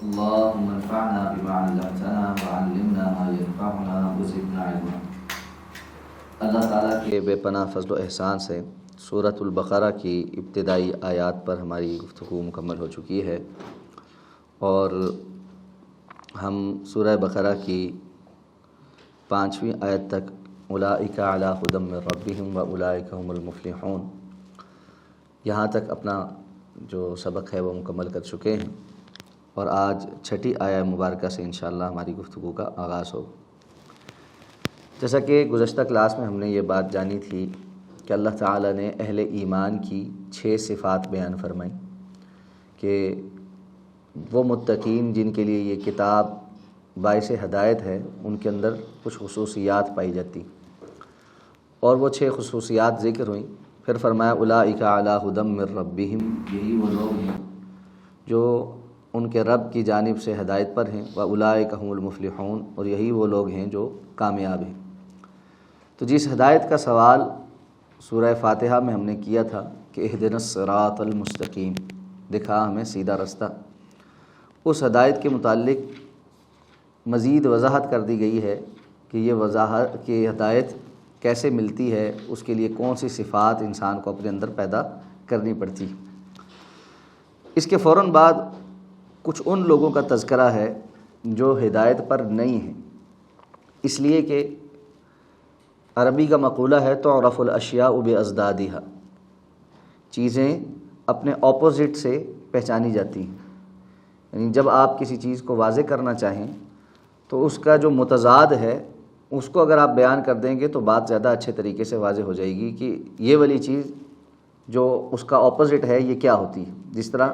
اللهم انفعنا بما علمتنا وعلمنا ما ينفعنا وزدنا علما۔ اللہ تعالیٰ کے بے پناہ فضل و احسان سے سورۃ البقرہ کی ابتدائی آیات پر ہماری گفتگو مکمل ہو چکی ہے، اور ہم سورہ بقرہ کی 5ویں آیت تک اولئک علی ھدی من ربہم واولئک ھم المفلحون یہاں تک اپنا جو سبق ہے وہ مکمل کر چکے ہیں، اور آج 6ٹھی آیہ مبارکہ سے انشاءاللہ ہماری گفتگو کا آغاز ہو۔ جیسا کہ گزشتہ کلاس میں ہم نے یہ بات جانی تھی کہ اللہ تعالیٰ نے اہل ایمان کی 6 صفات بیان فرمائیں کہ وہ متقین جن کے لیے یہ کتاب باعث ہدایت ہے، ان کے اندر کچھ خصوصیات پائی جاتی، اور وہ 6 خصوصیات ذکر ہوئیں۔ پھر فرمایا اولئک علی ھدی من ربہم، یہی وہ لوگ ہیں جو ان کے رب کی جانب سے ہدایت پر ہیں، واولئک ھم المفلحون، اور یہی وہ لوگ ہیں جو کامیاب ہیں۔ تو جس ہدایت کا سوال سورہ فاتحہ میں ہم نے کیا تھا کہ اہدنا الصراط المستقیم، دکھا ہمیں سیدھا رستہ، اس ہدایت کے متعلق مزید وضاحت کر دی گئی ہے کہ یہ ہدایت کیسے ملتی ہے، اس کے لیے کون سی صفات انسان کو اپنے اندر پیدا کرنی پڑتی۔ اس کے فوراً بعد کچھ ان لوگوں کا تذکرہ ہے جو ہدایت پر نہیں ہیں، اس لیے کہ عربی کا مقولہ ہے تعرف الاشیاء بازدادها، چیزیں اپنے اپوزٹ سے پہچانی جاتی ہیں، یعنی جب آپ کسی چیز کو واضح کرنا چاہیں تو اس کا جو متضاد ہے اس کو اگر آپ بیان کر دیں گے تو بات زیادہ اچھے طریقے سے واضح ہو جائے گی کہ یہ والی چیز جو اس کا اپوزٹ ہے یہ کیا ہوتی ہے۔ جس طرح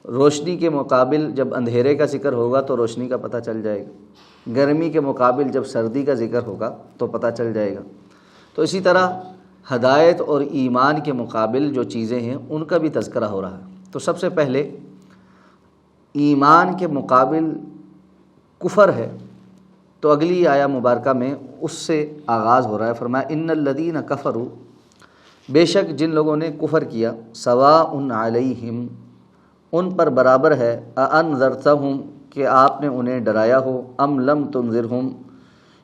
روشنی کے مقابل جب اندھیرے کا ذکر ہوگا تو روشنی کا پتہ چل جائے گا، گرمی کے مقابل جب سردی کا ذکر ہوگا تو پتہ چل جائے گا۔ تو اسی طرح ہدایت اور ایمان کے مقابل جو چیزیں ہیں ان کا بھی تذکرہ ہو رہا ہے۔ تو سب سے پہلے ایمان کے مقابل کفر ہے، تو اگلی آیہ مبارکہ میں اس سے آغاز ہو رہا ہے۔ فرمایا ان الذین کفروا، بے شک جن لوگوں نے کفر کیا، سواء علیہم، ان پر برابر ہے، اانذرتہم، کہ آپ نے انہیں ڈرایا ہو، ام لم تنذرہم،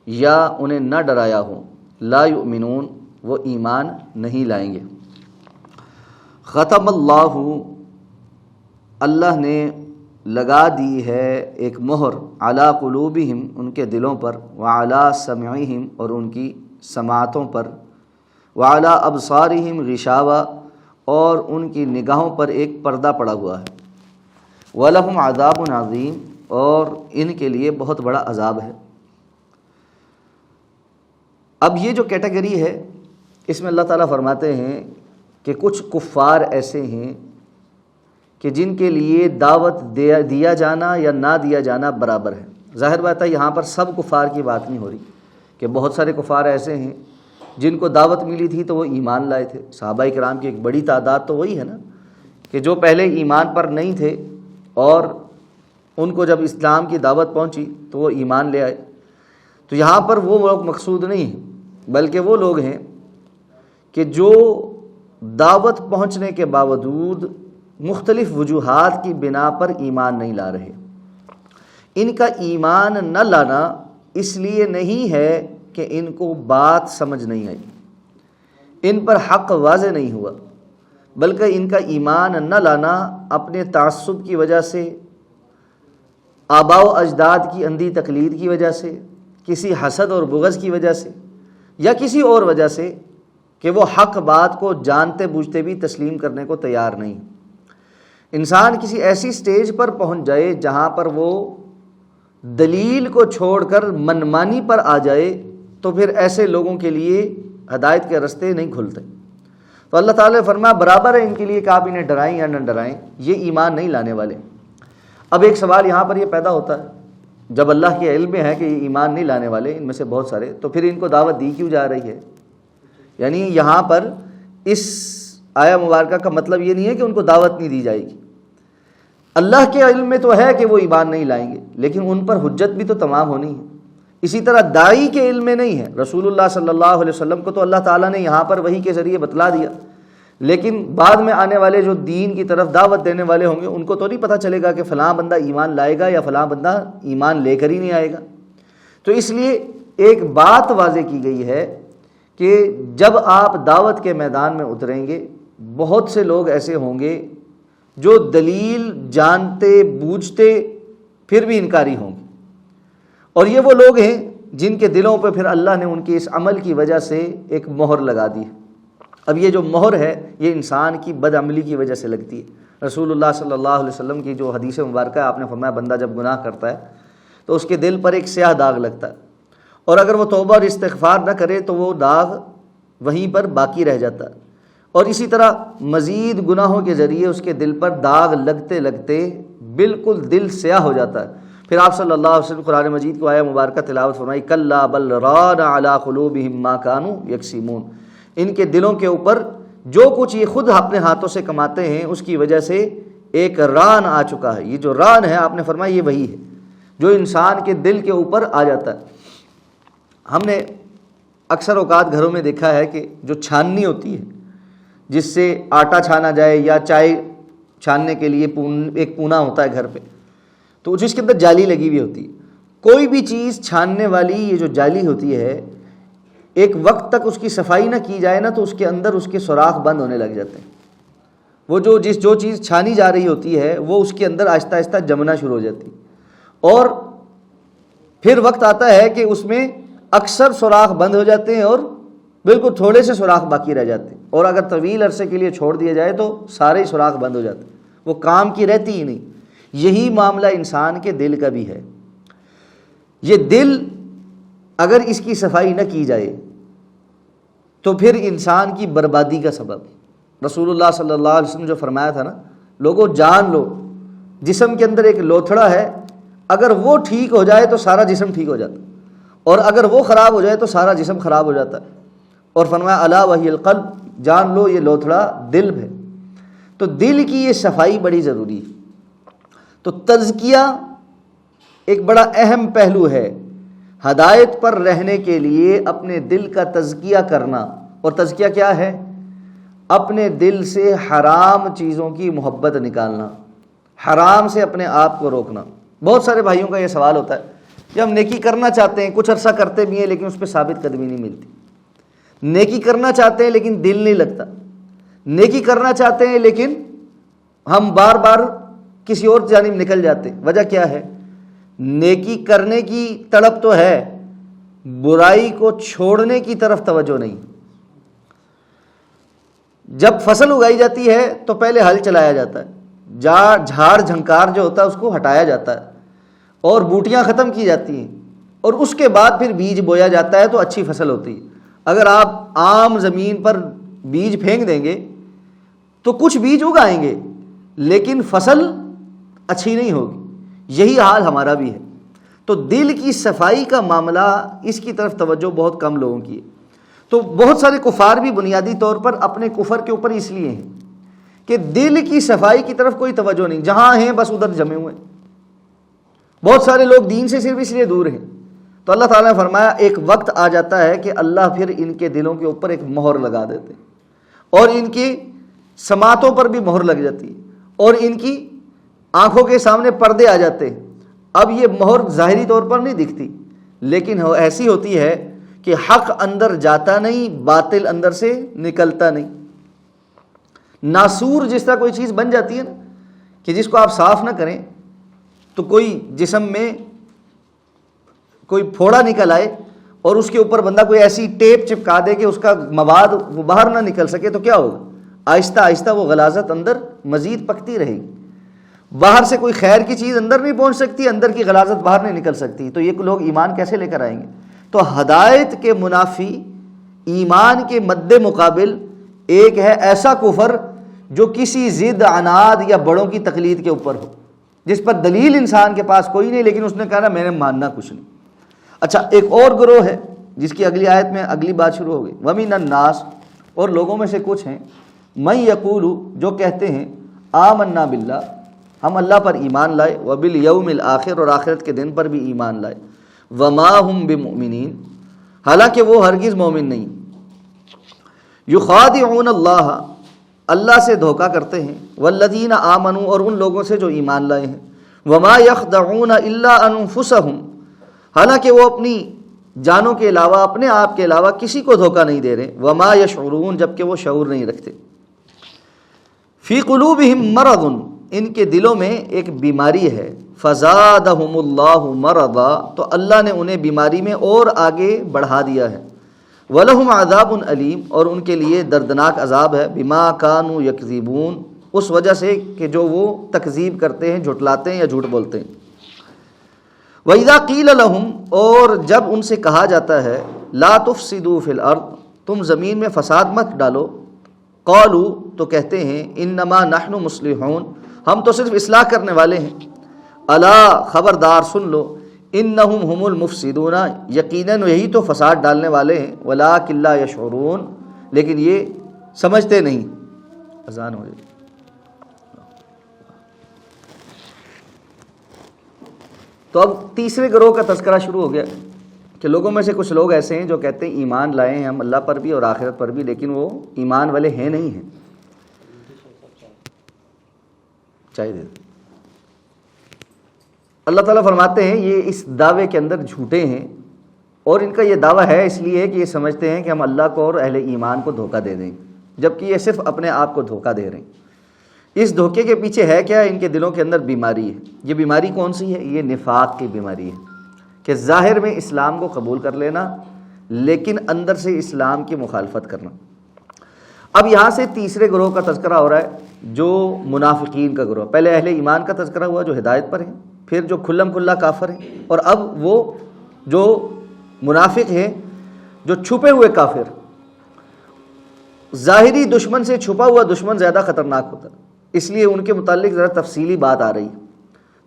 یا انہیں نہ ڈرایا ہو، لا یؤمنون، وہ ایمان نہیں لائیں گے۔ ختم اللہ، اللہ نے لگا دی ہے ایک مہر، علی قلوبہم، ان کے دلوں پر، وعلی سمعہم، اور ان کی سماعتوں پر، وعلی ابصارہم غشاوہ، اور ان کی نگاہوں پر ایک پردہ پڑا ہوا ہے، وَلَهُمْ عَذَابٌ عَظِيمٌ، اور ان کے لیے بہت بڑا عذاب ہے۔ اب یہ جو کیٹیگری ہے اس میں اللہ تعالیٰ فرماتے ہیں کہ کچھ کفار ایسے ہیں کہ جن کے لیے دعوت دیا جانا یا نہ دیا جانا برابر ہے۔ ظاہر بات ہے یہاں پر سب کفار کی بات نہیں ہو رہی، کہ بہت سارے کفار ایسے ہیں جن کو دعوت ملی تھی تو وہ ایمان لائے تھے۔ صحابہ کرام کی ایک بڑی تعداد تو وہی ہے نا کہ جو پہلے ایمان پر نہیں تھے اور ان کو جب اسلام کی دعوت پہنچی تو وہ ایمان لے آئے۔ تو یہاں پر وہ لوگ مقصود نہیں ہیں، بلکہ وہ لوگ ہیں کہ جو دعوت پہنچنے کے باوجود مختلف وجوہات کی بنا پر ایمان نہیں لا رہے۔ ان کا ایمان نہ لانا اس لیے نہیں ہے کہ ان کو بات سمجھ نہیں آئی، ان پر حق واضح نہیں ہوا، بلکہ ان کا ایمان نہ لانا اپنے تعصب کی وجہ سے، آباء و اجداد کی اندھی تقلید کی وجہ سے، کسی حسد اور بغض کی وجہ سے، یا کسی اور وجہ سے کہ وہ حق بات کو جانتے بوجھتے بھی تسلیم کرنے کو تیار نہیں۔ انسان کسی ایسی سٹیج پر پہنچ جائے جہاں پر وہ دلیل کو چھوڑ کر منمانی پر آ جائے تو پھر ایسے لوگوں کے لیے ہدایت کے رستے نہیں کھلتے۔ تو اللہ تعالیٰ نے فرمایا برابر ہے ان کے لیے کہ آپ انہیں ڈرائیں یا نہ ڈرائیں، یہ ایمان نہیں لانے والے۔ اب ایک سوال یہاں پر یہ پیدا ہوتا ہے، جب اللہ کے علم میں ہے کہ یہ ایمان نہیں لانے والے ان میں سے بہت سارے، تو پھر ان کو دعوت دی کیوں جا رہی ہے؟ یعنی یہاں پر اس آیہ مبارکہ کا مطلب یہ نہیں ہے کہ ان کو دعوت نہیں دی جائے گی۔ اللہ کے علم میں تو ہے کہ وہ ایمان نہیں لائیں گے، لیکن ان پر حجت بھی تو تمام ہونی ہے۔ اسی طرح داعی کے علم میں نہیں ہے، رسول اللہ صلی اللہ علیہ وسلم کو تو اللہ تعالیٰ نے یہاں پر وحی کے ذریعے بتلا دیا، لیکن بعد میں آنے والے جو دین کی طرف دعوت دینے والے ہوں گے ان کو تو نہیں پتہ چلے گا کہ فلاں بندہ ایمان لائے گا یا فلاں بندہ ایمان لے کر ہی نہیں آئے گا۔ تو اس لیے ایک بات واضح کی گئی ہے کہ جب آپ دعوت کے میدان میں اتریں گے، بہت سے لوگ ایسے ہوں گے جو دلیل جانتے بوجھتے پھر بھی انکاری ہوں گے، اور یہ وہ لوگ ہیں جن کے دلوں پہ پھر اللہ نے ان کے اس عمل کی وجہ سے ایک مہر لگا دی ہے۔ اب یہ جو مہر ہے یہ انسان کی بد عملی کی وجہ سے لگتی ہے۔ رسول اللہ صلی اللہ علیہ وسلم کی جو حدیث مبارکہ ہے، آپ نے فرمایا بندہ جب گناہ کرتا ہے تو اس کے دل پر ایک سیاہ داغ لگتا ہے، اور اگر وہ توبہ اور استغفار نہ کرے تو وہ داغ وہیں پر باقی رہ جاتا ہے، اور اسی طرح مزید گناہوں کے ذریعے اس کے دل پر داغ لگتے لگتے بالکل دل سیاہ ہو جاتا ہے۔ پھر آپ صلی اللہ علیہ وسلم قرآن مجید کو آیہ مبارکہ تلاوت فرمائی، کلا بل ران علی قلوبہم ما کانوا یکسبون، ان کے دلوں کے اوپر جو کچھ یہ خود اپنے ہاتھوں سے کماتے ہیں اس کی وجہ سے ایک ران آ چکا ہے۔ یہ جو ران ہے آپ نے فرمایا یہ وہی ہے جو انسان کے دل کے اوپر آ جاتا ہے۔ ہم نے اکثر اوقات گھروں میں دیکھا ہے کہ جو چھاننی ہوتی ہے جس سے آٹا چھانا جائے یا چائے چھاننے کے لیے ایک پونا ہوتا ہے گھر پہ، تو جس کے اندر جالی لگی ہوئی ہوتی ہے، کوئی بھی چیز چھاننے والی یہ جو جالی ہوتی ہے ایک وقت تک اس کی صفائی نہ کی جائے نا تو اس کے اندر اس کے سوراخ بند ہونے لگ جاتے ہیں۔ وہ جو چیز چھانی جا رہی ہوتی ہے وہ اس کے اندر آہستہ آہستہ جمنا شروع ہو جاتی، اور پھر وقت آتا ہے کہ اس میں اکثر سوراخ بند ہو جاتے ہیں اور بالکل تھوڑے سے سوراخ باقی رہ جاتے ہیں، اور اگر طویل عرصے کے لیے چھوڑ دیا جائے تو سارے سوراخ بند ہو جاتے ہیں، وہ کام کی رہتی ہی نہیں۔ یہی معاملہ انسان کے دل کا بھی ہے۔ یہ دل اگر اس کی صفائی نہ کی جائے تو پھر انسان کی بربادی کا سبب۔ رسول اللہ صلی اللہ علیہ وسلم جو فرمایا تھا نا، لوگوں جان لو جسم کے اندر ایک لوتھڑا ہے، اگر وہ ٹھیک ہو جائے تو سارا جسم ٹھیک ہو جاتا ہے، اور اگر وہ خراب ہو جائے تو سارا جسم خراب ہو جاتا ہے۔ اور فرمایا الا وہی القلب، جان لو یہ لوتھڑا دل ہے۔ تو دل کی یہ صفائی بڑی ضروری ہے۔ تو تزکیہ ایک بڑا اہم پہلو ہے ہدایت پر رہنے کے لیے، اپنے دل کا تزکیہ کرنا۔ اور تزکیہ کیا ہے؟ اپنے دل سے حرام چیزوں کی محبت نکالنا، حرام سے اپنے آپ کو روکنا۔ بہت سارے بھائیوں کا یہ سوال ہوتا ہے کہ ہم نیکی کرنا چاہتے ہیں، کچھ عرصہ کرتے بھی ہیں لیکن اس پہ ثابت قدمی نہیں ملتی۔ نیکی کرنا چاہتے ہیں لیکن دل نہیں لگتا، نیکی کرنا چاہتے ہیں لیکن ہم بار بار کسی اور جانب نکل جاتے۔ وجہ کیا ہے؟ نیکی کرنے کی تڑپ تو ہے، برائی کو چھوڑنے کی طرف توجہ نہیں۔ جب فصل اگائی جاتی ہے تو پہلے ہل چلایا جاتا ہے، جھاڑ جھنکار جو ہوتا ہے اس کو ہٹایا جاتا ہے، اور بوٹیاں ختم کی جاتی ہیں، اور اس کے بعد پھر بیج بویا جاتا ہے تو اچھی فصل ہوتی ہے۔ اگر آپ عام زمین پر بیج پھینک دیں گے تو کچھ بیج اگائیں گے لیکن فصل اچھی نہیں ہوگی۔ یہی حال ہمارا بھی ہے۔ تو دل کی صفائی کا معاملہ، اس کی طرف توجہ بہت کم لوگوں کی ہے۔ تو بہت سارے کفار بھی بنیادی طور پر اپنے کفر کے اوپر اس لیے ہیں کہ دل کی صفائی کی طرف کوئی توجہ نہیں، جہاں ہیں بس ادھر جمے ہوئے ہیں۔ بہت سارے لوگ دین سے صرف اس لیے دور ہیں۔ تو اللہ تعالیٰ نے فرمایا ایک وقت آ جاتا ہے کہ اللہ پھر ان کے دلوں کے اوپر ایک مہر لگا دیتے ہیں، اور ان کی سماعتوں پر بھی مہر لگ جاتی ہے، اور ان کی آنکھوں کے سامنے پردے آ جاتے ہیں۔ اب یہ مہر ظاہری طور پر نہیں دکھتی لیکن ایسی ہوتی ہے کہ حق اندر جاتا نہیں، باطل اندر سے نکلتا نہیں۔ ناسور جس طرح کوئی چیز بن جاتی ہے نا کہ جس کو آپ صاف نہ کریں تو کوئی جسم میں کوئی پھوڑا نکل آئے اور اس کے اوپر بندہ کوئی ایسی ٹیپ چپکا دے کہ اس کا مواد وہ باہر نہ نکل سکے تو کیا ہوگا؟ آہستہ آہستہ وہ غلاظت اندر مزید پکتی رہے گی۔ باہر سے کوئی خیر کی چیز اندر نہیں پہنچ سکتی، اندر کی غلاظت باہر نہیں نکل سکتی، تو یہ لوگ ایمان کیسے لے کر آئیں گے؟ تو ہدایت کے منافی ایمان کے مد مقابل ایک ہے ایسا کفر جو کسی ضد عناد یا بڑوں کی تقلید کے اوپر ہو، جس پر دلیل انسان کے پاس کوئی نہیں لیکن اس نے کہا نا میں نے ماننا کچھ نہیں۔ اچھا، ایک اور گروہ ہے جس کی اگلی آیت میں اگلی بات شروع ہو گئی، وَمِنَ النَّاسِ، اور لوگوں میں سے کچھ ہیں، مَن یقول، جو کہتے ہیں آمنا باللہ، ہم اللہ پر ایمان لائے، وبالیوم الآخر، اور آخرت کے دن پر بھی ایمان لائے، وما ہم بمؤمنین، حالانکہ وہ ہرگز مومن نہیں، یخادعون اللہ، اللہ سے دھوکہ کرتے ہیں، والذین آمنوا اور ان لوگوں سے جو ایمان لائے ہیں، وما یخدعون الا انفسہم حالانکہ وہ اپنی جانوں کے علاوہ اپنے آپ کے علاوہ کسی کو دھوکہ نہیں دے رہے، وما یشعرون جبکہ وہ شعور نہیں رکھتے۔ فی قلوبہم مرض ان کے دلوں میں ایک بیماری ہے، فزادہم اللہ مرضا تو اللہ نے انہیں بیماری میں اور آگے بڑھا دیا ہے، وَلَهُمْ عَذَابٌ علیم اور ان کے لیے دردناک عذاب ہے، بما كانوا یکذبون اس وجہ سے کہ جو وہ تکذیب کرتے ہیں، جھٹلاتے ہیں یا جھوٹ بولتے ہیں۔ وَإِذَا قِيلَ لَهُمْ اور جب ان سے کہا جاتا ہے لا تفسدوا فی الارض تم زمین میں فساد مت ڈالو، قالوا تو کہتے ہیں انما نحن مصلحون ہم تو صرف اصلاح کرنے والے ہیں، الا خبردار سن لو انہم هم المفسدون یقیناً یہی تو فساد ڈالنے والے ہیں، ولکن لا یشعرون لیکن یہ سمجھتے نہیں۔ اذان ہو جائے۔ تو اب تیسرے گروہ کا تذکرہ شروع ہو گیا کہ لوگوں میں سے کچھ لوگ ایسے ہیں جو کہتے ہیں ایمان لائے ہیں ہم اللہ پر بھی اور آخرت پر بھی، لیکن وہ ایمان والے ہیں نہیں ہیں۔ چاہیے اللہ تعالیٰ فرماتے ہیں یہ اس دعوے کے اندر جھوٹے ہیں، اور ان کا یہ دعویٰ ہے اس لیے کہ یہ سمجھتے ہیں کہ ہم اللہ کو اور اہل ایمان کو دھوکہ دے دیں، جبکہ یہ صرف اپنے آپ کو دھوکہ دے رہے ہیں۔ اس دھوکے کے پیچھے ہے کیا؟ ان کے دلوں کے اندر بیماری ہے۔ یہ بیماری کون سی ہے؟ یہ نفاق کی بیماری ہے کہ ظاہر میں اسلام کو قبول کر لینا لیکن اندر سے اسلام کی مخالفت کرنا۔ اب یہاں سے تیسرے گروہ کا تذکرہ ہو رہا ہے جو منافقین کا گروہ۔ پہلے اہل ایمان کا تذکرہ ہوا جو ہدایت پر ہیں، پھر جو کھلم کھلا کافر ہیں، اور اب وہ جو منافق ہیں جو چھپے ہوئے کافر۔ ظاہری دشمن سے چھپا ہوا دشمن زیادہ خطرناک ہوتا ہے، اس لیے ان کے متعلق ذرا تفصیلی بات آ رہی ہے۔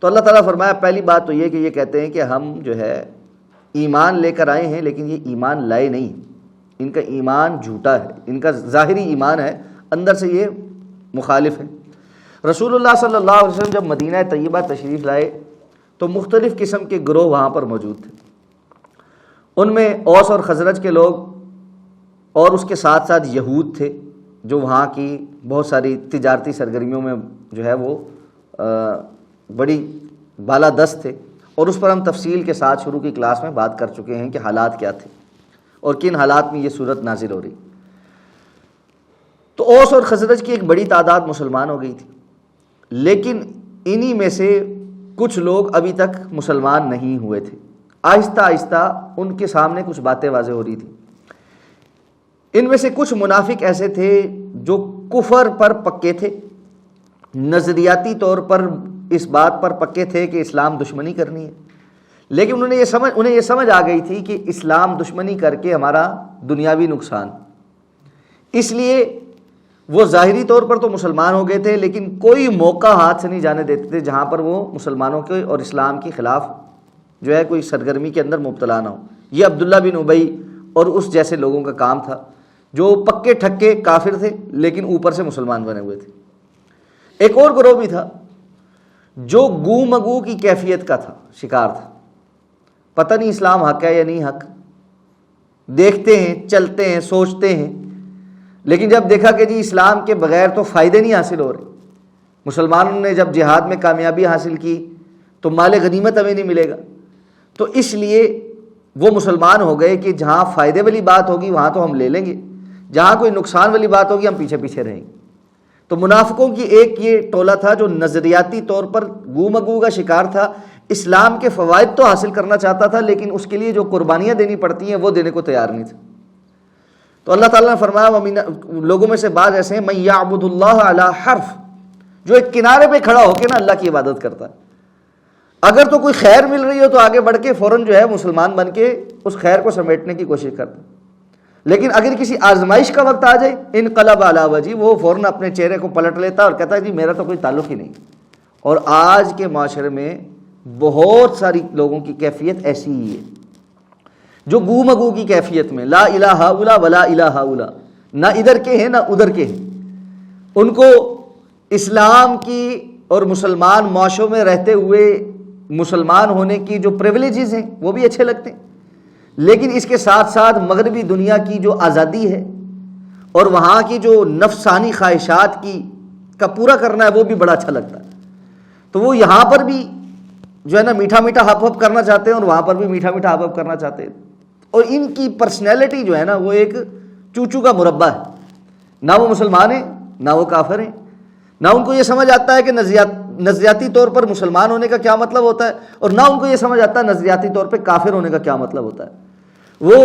تو اللہ تعالیٰ فرمایا پہلی بات تو یہ کہ یہ کہتے ہیں کہ ہم جو ہے ایمان لے کر آئے ہیں لیکن یہ ایمان لائے نہیں، ان کا ایمان جھوٹا ہے، ان کا ظاہری ایمان ہے اندر سے یہ مخالف ہے۔ رسول اللہ صلی اللہ علیہ وسلم جب مدینہ طیبہ تشریف لائے تو مختلف قسم کے گروہ وہاں پر موجود تھے، ان میں اوس اور خزرج کے لوگ اور اس کے ساتھ ساتھ یہود تھے جو وہاں کی بہت ساری تجارتی سرگرمیوں میں جو ہے وہ بڑی بالادست تھے، اور اس پر ہم تفصیل کے ساتھ شروع کی کلاس میں بات کر چکے ہیں کہ حالات کیا تھے اور کن حالات میں یہ صورت نازل ہو رہی۔ تو اوس اور خزرج کی ایک بڑی تعداد مسلمان ہو گئی تھی، لیکن انہی میں سے کچھ لوگ ابھی تک مسلمان نہیں ہوئے تھے۔ آہستہ آہستہ ان کے سامنے کچھ باتیں واضح ہو رہی تھی۔ ان میں سے کچھ منافق ایسے تھے جو کفر پر پکے تھے، نظریاتی طور پر اس بات پر پکے تھے کہ اسلام دشمنی کرنی ہے، لیکن انہیں یہ سمجھ آ گئی تھی کہ اسلام دشمنی کر کے ہمارا دنیاوی نقصان، اس لیے وہ ظاہری طور پر تو مسلمان ہو گئے تھے لیکن کوئی موقع ہاتھ سے نہیں جانے دیتے تھے جہاں پر وہ مسلمانوں کے اور اسلام کے خلاف جو ہے کوئی سرگرمی کے اندر مبتلا نہ ہو۔ یہ عبداللہ بن ابی اور اس جیسے لوگوں کا کام تھا جو پکے ٹھکے کافر تھے لیکن اوپر سے مسلمان بنے ہوئے تھے۔ ایک اور گروہ بھی تھا جو گو مگو کی کیفیت کا تھا، شکار تھا، پتہ نہیں اسلام حق ہے یا نہیں حق، دیکھتے ہیں، چلتے ہیں، سوچتے ہیں، لیکن جب دیکھا کہ جی اسلام کے بغیر تو فائدے نہیں حاصل ہو رہے، مسلمانوں نے جب جہاد میں کامیابی حاصل کی تو مال غنیمت ہمیں نہیں ملے گا، تو اس لیے وہ مسلمان ہو گئے کہ جہاں فائدے والی بات ہوگی وہاں تو ہم لے لیں گے، جہاں کوئی نقصان والی بات ہوگی ہم پیچھے پیچھے رہیں گے۔ تو منافقوں کی ایک یہ ٹولہ تھا جو نظریاتی طور پر گو مگو کا شکار تھا، اسلام کے فوائد تو حاصل کرنا چاہتا تھا لیکن اس کے لیے جو قربانیاں دینی پڑتی ہیں وہ دینے کو تیار نہیں تھا۔ تو اللہ تعالیٰ نے فرمایا لوگوں میں سے بعض ایسے ہیں من یعبد اللہ علی حرف، جو ایک کنارے پہ کھڑا ہو کے نا اللہ کی عبادت کرتا ہے، اگر تو کوئی خیر مل رہی ہو تو آگے بڑھ کے فوراً جو ہے مسلمان بن کے اس خیر کو سمیٹنے کی کوشش کرتا ہے، لیکن اگر کسی آزمائش کا وقت آ جائے انقلب علی وجہہ، وہ فوراً اپنے چہرے کو پلٹ لیتا اور کہتا ہے جی میرا تو کوئی تعلق ہی نہیں۔ اور آج کے معاشرے میں بہت ساری لوگوں کی کیفیت ایسی ہی ہے جو گو مگو کی کیفیت میں لا الہ الا ولا الہ الا، نہ ادھر کے ہیں نہ ادھر کے ہیں، ان کو اسلام کی اور مسلمان معاشروں میں رہتے ہوئے مسلمان ہونے کی جو پریولیجز ہیں وہ بھی اچھے لگتے ہیں، لیکن اس کے ساتھ ساتھ مغربی دنیا کی جو آزادی ہے اور وہاں کی جو نفسانی خواہشات کا پورا کرنا ہے وہ بھی بڑا اچھا لگتا ہے. تو وہ یہاں پر بھی جو ہے نا میٹھا میٹھا ہپ ہپ کرنا چاہتے ہیں اور وہاں پر بھی میٹھا میٹھا ہپ ہپ کرنا چاہتے ہیں. اور ان کی پرسنالٹی جو ہے نا وہ ایک چوچو کا مربع ہے. نہ وہ مسلمان ہیں نہ وہ کافر ہیں. نہ ان کو یہ سمجھ آتا ہے کہ نظریاتی طور پر مسلمان ہونے کا کیا مطلب ہوتا ہے, اور نہ ان کو یہ سمجھ آتا ہے نظریاتی طور پہ کافر ہونے کا کیا مطلب ہوتا ہے. وہ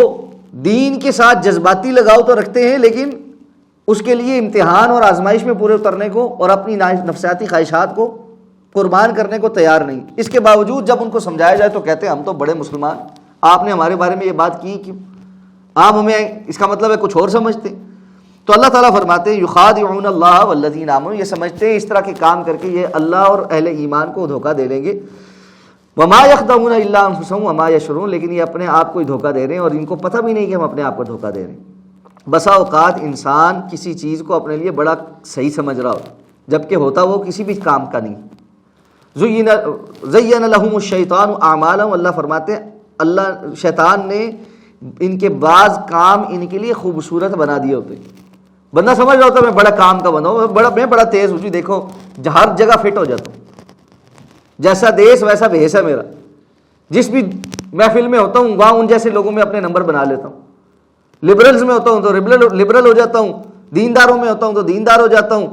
دین کے ساتھ جذباتی لگاؤ تو رکھتے ہیں لیکن اس کے لیے امتحان اور آزمائش میں پورے اترنے کو اور اپنی نفسیاتی خواہشات کو قربان کرنے کو تیار نہیں. اس کے باوجود جب ان کو سمجھایا جائے تو کہتے ہیں ہم تو بڑے مسلمان, آپ نے ہمارے بارے میں یہ بات کی کیوں, آپ ہمیں اس کا مطلب ہے کچھ اور سمجھتے. تو اللہ تعالیٰ فرماتے ہیں یخادعون اللہ والذین آمنوا, یہ سمجھتے ہیں اس طرح کے کام کر کے یہ اللہ اور اہل ایمان کو دھوکہ دے لیں گے. وما یخدعون الا انفسهم وما یشعرون, لیکن یہ اپنے آپ کو ہی دھوکہ دے رہے ہیں اور ان کو پتہ بھی نہیں کہ ہم اپنے آپ کو دھوکہ دے رہے ہیں. بسا اوقات انسان کسی چیز کو اپنے لیے بڑا صحیح سمجھ رہا ہو جبکہ ہوتا وہ کسی بھی کام کا نہیں. زین لہم الشیطان اعمالهم, اللہ فرماتے ہیں اللہ شیطان نے ان کے بعض کام ان کے لیے خوبصورت بنا دیے ہوتے. بندہ سمجھ رہا ہوتا ہے میں بڑا کام کا بنا ہوں, میں بڑا تیز ہوں, جی دیکھو ہر جگہ فٹ ہو جاتا ہوں, جیسا دیس ویسا بھیس ہے میرا, جس بھی محفل میں ہوتا ہوں وہاں ان جیسے لوگوں میں اپنے نمبر بنا لیتا ہوں. لبرلز میں ہوتا ہوں تو لبرل ہو جاتا ہوں, دینداروں میں ہوتا ہوں تو دیندار ہو جاتا ہوں,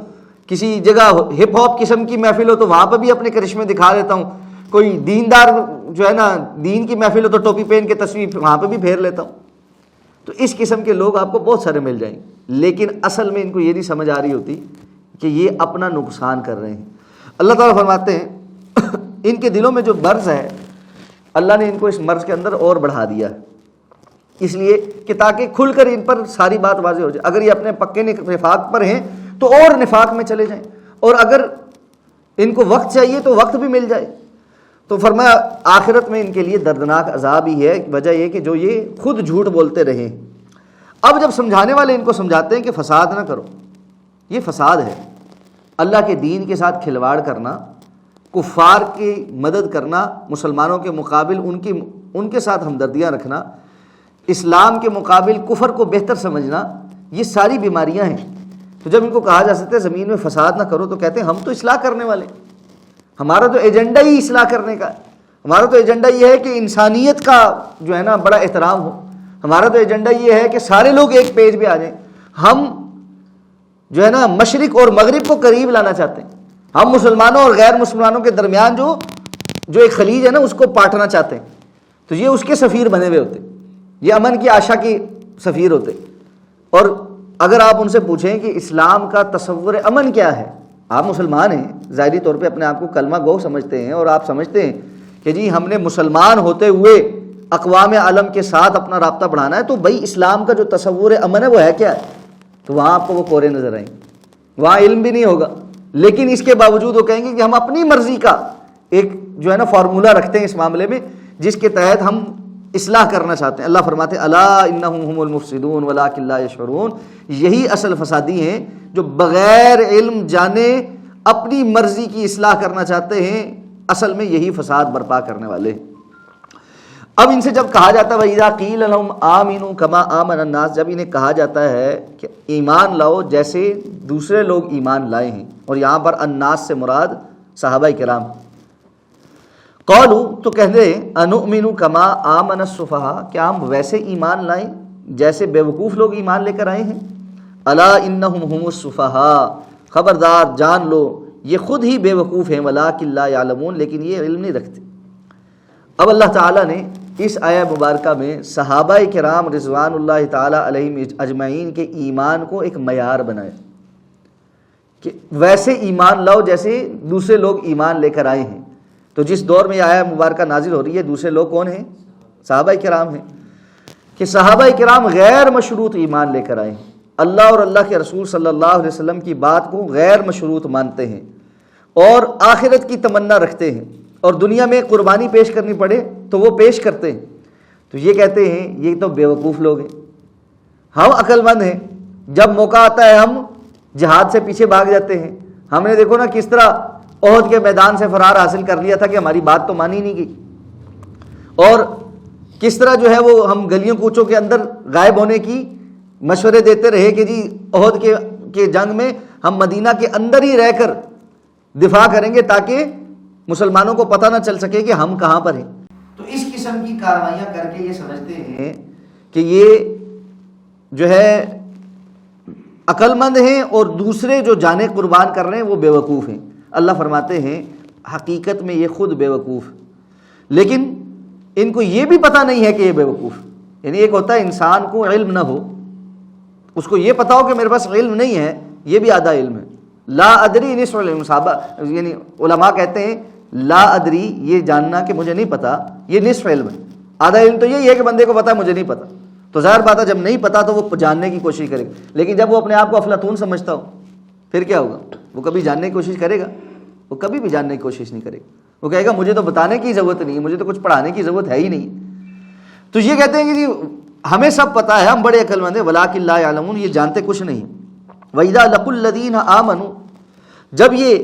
کسی جگہ ہپ ہاپ قسم کی محفل ہو تو وہاں پہ بھی اپنے کرشمے دکھا دیتا ہوں, کوئی دیندار جو ہے نا دین کی محفل ہو تو ٹوپی پہن کے تصویر وہاں پہ بھی پھیر لیتا ہوں. تو اس قسم کے لوگ آپ کو بہت سارے مل جائیں گے, لیکن اصل میں ان کو یہ نہیں سمجھ آ رہی ہوتی کہ یہ اپنا نقصان کر رہے ہیں. اللہ تعالیٰ فرماتے ہیں ان کے دلوں میں جو مرض ہے اللہ نے ان کو اس مرض کے اندر اور بڑھا دیا ہے, اس لیے کہ تاکہ کھل کر ان پر ساری بات واضح ہو جائے. اگر یہ اپنے پکے نفاق پر ہیں تو اور نفاق میں چلے جائیں, اور اگر ان کو وقت چاہیے تو وقت بھی مل جائے. تو فرمایا آخرت میں ان کے لیے دردناک عذاب ہی ہے, وجہ یہ کہ جو یہ خود جھوٹ بولتے رہے. اب جب سمجھانے والے ان کو سمجھاتے ہیں کہ فساد نہ کرو, یہ فساد ہے. اللہ کے دین کے ساتھ کھلواڑ کرنا, کفار کی مدد کرنا, مسلمانوں کے مقابل ان کے ساتھ ہمدردیاں رکھنا, اسلام کے مقابل کفر کو بہتر سمجھنا, یہ ساری بیماریاں ہیں. تو جب ان کو کہا جا سکتا ہے زمین میں فساد نہ کرو تو کہتے ہیں ہم تو اصلاح کرنے والے, ہمارا تو ایجنڈا ہی اصلاح کرنے کا ہے, ہمارا تو ایجنڈا یہ ہے کہ انسانیت کا جو ہے نا بڑا احترام ہو, ہمارا تو ایجنڈا یہ ہے کہ سارے لوگ ایک پیج پہ آ جائیں. ہم جو ہے نا مشرق اور مغرب کو قریب لانا چاہتے ہیں, ہم مسلمانوں اور غیر مسلمانوں کے درمیان جو ایک خلیج ہے نا اس کو پاٹنا چاہتے ہیں. تو یہ اس کے سفیر بنے ہوئے ہوتے, یہ امن کی آشا کی سفیر ہوتے. اور اگر آپ ان سے پوچھیں کہ اسلام کا تصور امن کیا ہے, آپ مسلمان ہیں, ظاہری طور پہ اپنے آپ کو کلمہ گو سمجھتے ہیں اور آپ سمجھتے ہیں کہ جی ہم نے مسلمان ہوتے ہوئے اقوام عالم کے ساتھ اپنا رابطہ بڑھانا ہے, تو بھائی اسلام کا جو تصور امن ہے وہ ہے کیا ہے؟ تو وہاں آپ کو وہ کورے نظر آئیں گے, وہاں علم بھی نہیں ہوگا. لیکن اس کے باوجود وہ کہیں گے کہ ہم اپنی مرضی کا ایک جو ہے نا فارمولہ رکھتے ہیں اس معاملے میں جس کے تحت ہم اصلاح کرنا چاہتے ہیں. اللہ فرماتے ہیں الا انہم هم المفسدون ولکن لا یشعرون, یہی اصل فسادی ہیں جو بغیر علم جانے اپنی مرضی کی اصلاح کرنا چاہتے ہیں, اصل میں یہی فساد برپا کرنے والے ہیں. اب ان سے جب کہا جاتا ہے وَإِذَا قِيلَ لَهُمْ آمِنُوا كَمَا آمَنَ النَّاسُ, جب انہیں کہا جاتا ہے کہ ایمان لاؤ جیسے دوسرے لوگ ایمان لائے ہیں, اور یہاں پر الناس سے مراد صحابہ کرام. قالوا, تو کہتے ہیں انؤمن کما آمن السفہاء, کیا ہم ویسے ایمان لائیں جیسے بیوقوف لوگ ایمان لے کر آئے ہیں. الا انہم هم السفہاء, خبردار جان لو یہ خود ہی بیوقوف ہیں, ولکن لا یعلمون, لیکن یہ علم نہیں رکھتے. اب اللہ تعالیٰ نے اس آیہ مبارکہ میں صحابہ کرام رضوان اللہ تعالیٰ علیہم اجمعین کے ایمان کو ایک معیار بنایا کہ ویسے ایمان لاؤ جیسے دوسرے لوگ ایمان لے کر آئے ہیں. تو جس دور میں یہ آیہ مبارکہ نازل ہو رہی ہے دوسرے لوگ کون ہیں؟ صحابہ کرام ہیں. کہ صحابہ کرام غیر مشروط ایمان لے کر آئے ہیں, اللہ اور اللہ کے رسول صلی اللہ علیہ وسلم کی بات کو غیر مشروط مانتے ہیں اور آخرت کی تمنا رکھتے ہیں, اور دنیا میں قربانی پیش کرنی پڑے تو وہ پیش کرتے ہیں. تو یہ کہتے ہیں یہ تو بیوقوف لوگ ہیں, ہم عقل مند ہیں, جب موقع آتا ہے ہم جہاد سے پیچھے بھاگ جاتے ہیں. ہم نے دیکھو نا کس طرح احد کے میدان سے فرار حاصل کر لیا تھا کہ ہماری بات تو مانی نہیں گئی, اور کس طرح جو ہے وہ ہم گلیوں کوچوں کے اندر غائب ہونے کی مشورے دیتے رہے کہ جی احد کے جنگ میں ہم مدینہ کے اندر ہی رہ کر دفاع کریں گے تاکہ مسلمانوں کو پتہ نہ چل سکے کہ ہم کہاں پر ہیں۔ تو اس قسم کی کارروائیاں کر کے یہ سمجھتے ہیں کہ یہ جو ہے عقل مند ہیں اور دوسرے جو جانیں قربان کر رہے ہیں وہ بے وقوف ہیں۔ اللہ فرماتے ہیں حقیقت میں یہ خود بے وقوف، لیکن ان کو یہ بھی پتہ نہیں ہے کہ یہ بے وقوف۔ یعنی ایک ہوتا ہے انسان کو علم نہ ہو، اس کو یہ پتا ہو کہ میرے پاس علم نہیں ہے، یہ بھی آدھا علم ہے۔ لا ادری نصف العلم، صحابہ یعنی علماء کہتے ہیں لا ادری، یہ جاننا کہ مجھے نہیں پتا، یہ نصف علم ہے۔ آدھا علم تو یہی ہے کہ بندے کو پتا ہے مجھے نہیں پتا، تو ظاہر بات ہے جب نہیں پتا تو وہ جاننے کی کوشش کرے گا، لیکن جب وہ اپنے آپ کو افلاطون سمجھتا ہو پھر کیا ہوگا؟ وہ کبھی جاننے کی کوشش کرے گا؟ وہ کبھی بھی جاننے کی کوشش نہیں کرے گا، وہ کہے گا مجھے تو بتانے کی ضرورت نہیں ہے، مجھے تو کچھ پڑھانے کی ضرورت ہے ہی نہیں۔ تو یہ کہتے ہیں کہ جی ہمیں سب پتہ ہے، ہم بڑے عقل مند ہیں، ولاکن لا یعلمون، یہ جانتے کچھ نہیں۔ وَإِذَا لَقُوا الَّذِينَ آمَنُوا، جب یہ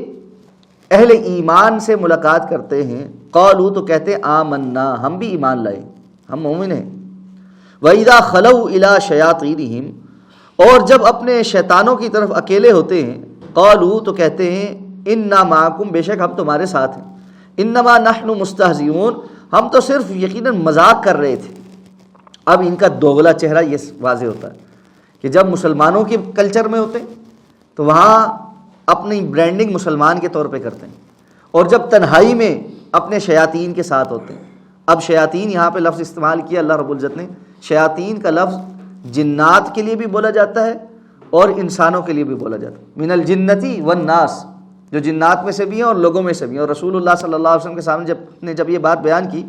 اہل ایمان سے ملاقات کرتے ہیں، قالوا تو کہتے آمنا، ہم بھی ایمان لائے، ہم مومن ہیں۔ وَإِذَا خَلَوْا إِلَىٰ شَيَاطِينِهِمْ، اور جب اپنے شیطانوں کی طرف اکیلے ہوتے ہیں، قالوا تو کہتے ہیں اِنَّا مَعَكُمْ، بے شک ہم تمہارے ساتھ ہیں، اِنَّمَا نَحْنُ مُسْتَهْزِئُونَ، ہم تو صرف یقیناً مذاق کر رہے تھے۔ اب ان کا دوغلا چہرہ یہ واضح ہوتا ہے کہ جب مسلمانوں کے کلچر میں ہوتے ہیں تو وہاں اپنی برانڈنگ مسلمان کے طور پہ کرتے ہیں، اور جب تنہائی میں اپنے شیاطین کے ساتھ ہوتے ہیں۔ اب شیاطین یہاں پہ لفظ استعمال کیا اللہ رب العزت نے، شیاطین کا لفظ جنات کے لیے بھی بولا جاتا ہے اور انسانوں کے لیے بھی بولا جاتا ہے، من الجنتی والناس، جو جنات میں سے بھی ہیں اور لوگوں میں سے بھی ہیں۔ اور رسول اللہ صلی اللہ علیہ وسلم کے سامنے جب یہ بات بیان کی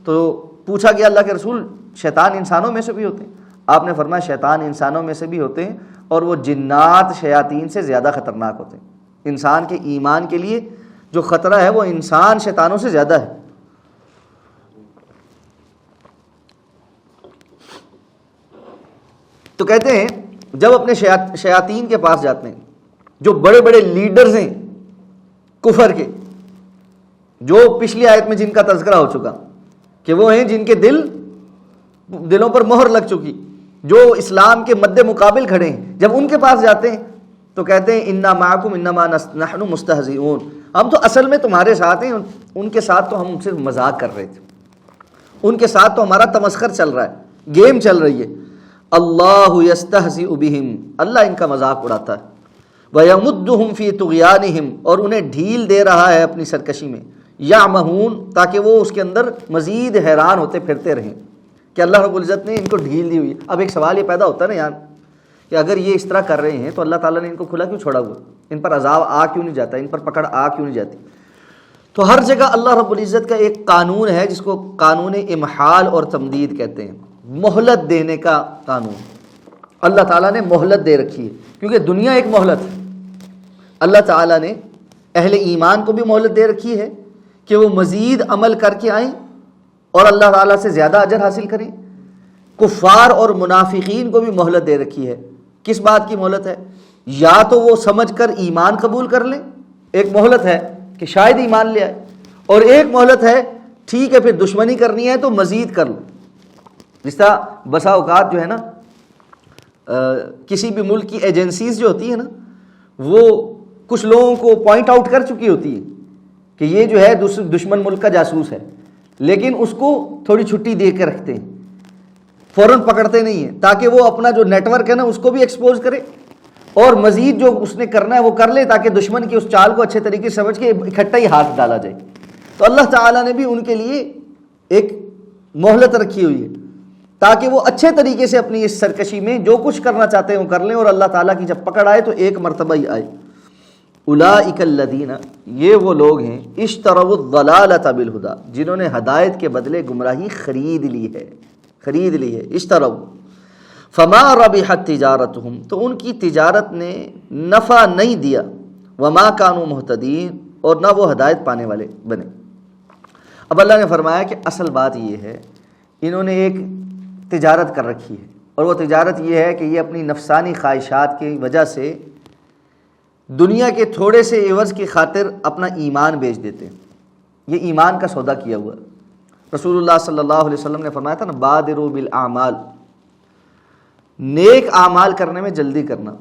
تو پوچھا گیا اللہ کے رسول شیطان انسانوں میں سے بھی ہوتے ہیں؟ آپ نے فرمایا شیطان انسانوں میں سے بھی ہوتے ہیں اور وہ جنات شیاطین سے زیادہ خطرناک ہوتے ہیں۔ انسان کے ایمان کے لیے جو خطرہ ہے وہ انسان شیطانوں سے زیادہ ہے۔ تو کہتے ہیں جب اپنے شیاطین کے پاس جاتے ہیں، جو بڑے بڑے لیڈرز ہیں کفر کے، جو پچھلی آیت میں جن کا تذکرہ ہو چکا کہ وہ ہیں جن کے دلوں پر مہر لگ چکی، جو اسلام کے مد مقابل کھڑے ہیں، جب ان کے پاس جاتے ہیں تو کہتے ہیں انا معکم انما نحن مستہزئون، ہم تو اصل میں تمہارے ساتھ ہیں، ان کے ساتھ تو ہم صرف مذاق کر رہے تھے، ان کے ساتھ تو ہمارا تمسخر چل رہا ہے، گیم چل رہی ہے۔ اللہ یستہزئ بہم، اللہ ان کا مذاق اڑاتا ہے، ویمدہم فی طغیانہم، اور انہیں ڈھیل دے رہا ہے اپنی سرکشی میں، یعمہون، تاکہ وہ اس کے اندر مزید حیران ہوتے پھرتے رہیں کہ اللہ رب العزت نے ان کو ڈھیل دی ہوئی ہے۔ اب ایک سوال یہ پیدا ہوتا ہے نا یار کہ اگر یہ اس طرح کر رہے ہیں تو اللہ تعالیٰ نے ان کو کھلا کیوں چھوڑا ہوا؟ ان پر عذاب آ کیوں نہیں جاتا؟ ان پر پکڑ آ کیوں نہیں جاتی؟ تو ہر جگہ اللہ رب العزت کا ایک قانون ہے جس کو قانون امحال اور تمدید کہتے ہیں، مہلت دینے کا قانون۔ اللہ تعالیٰ نے مہلت دے رکھی ہے کیونکہ دنیا ایک مہلت ہے۔ اللہ تعالیٰ نے اہل ایمان کو بھی مہلت دے رکھی ہے کہ وہ مزید عمل کر کے آئیں اور اللہ تعالیٰ سے زیادہ اجر حاصل کریں۔ کفار اور منافقین کو بھی مہلت دے رکھی ہے۔ کس بات کی مہلت ہے؟ یا تو وہ سمجھ کر ایمان قبول کر لیں، ایک مہلت ہے کہ شاید ایمان لے آئے، اور ایک مہلت ہے ٹھیک ہے پھر دشمنی کرنی ہے تو مزید کر لو۔ جس طرح بسا اوقات جو ہے نا کسی بھی ملک کی ایجنسیز جو ہوتی ہیں نا وہ کچھ لوگوں کو پوائنٹ آؤٹ کر چکی ہوتی ہے کہ یہ جو ہے دشمن ملک کا جاسوس ہے، لیکن اس کو تھوڑی چھٹی دے کے رکھتے ہیں، فوراً پکڑتے نہیں ہیں تاکہ وہ اپنا جو نیٹ ورک ہے نا اس کو بھی ایکسپوز کرے اور مزید جو اس نے کرنا ہے وہ کر لے تاکہ دشمن کی اس چال کو اچھے طریقے سے سمجھ کے اکٹھا ہی ہاتھ ڈالا جائے۔ تو اللہ تعالیٰ نے بھی ان کے لیے ایک مہلت رکھی ہوئی ہے تاکہ وہ اچھے طریقے سے اپنی اس سرکشی میں جو کچھ کرنا چاہتے ہیں وہ کر لیں، اور اللہ تعالیٰ کی جب پکڑ آئے تو ایک مرتبہ ہی آئے۔ اولئک الذین، یہ وہ لوگ ہیں اشتروا الضلالۃ بالہدی، جنہوں نے ہدایت کے بدلے گمراہی خرید لی ہے۔ اشتروا فما ربحت تجارتہم، تو ان کی تجارت نے نفع نہیں دیا، وما کانوا مہتدین، اور نہ وہ ہدایت پانے والے بنے۔ اب اللہ نے فرمایا کہ اصل بات یہ ہے انہوں نے ایک تجارت کر رکھی ہے، اور وہ تجارت یہ ہے کہ یہ اپنی نفسانی خواہشات کی وجہ سے دنیا کے تھوڑے سے عوض کی خاطر اپنا ایمان بیچ دیتے ہیں۔ یہ ایمان کا سودا کیا ہوا ہے۔ رسول اللہ صلی اللہ علیہ وسلم نے فرمایا تھا نا بادروا بالاعمال، نیک اعمال کرنے میں جلدی کرنا.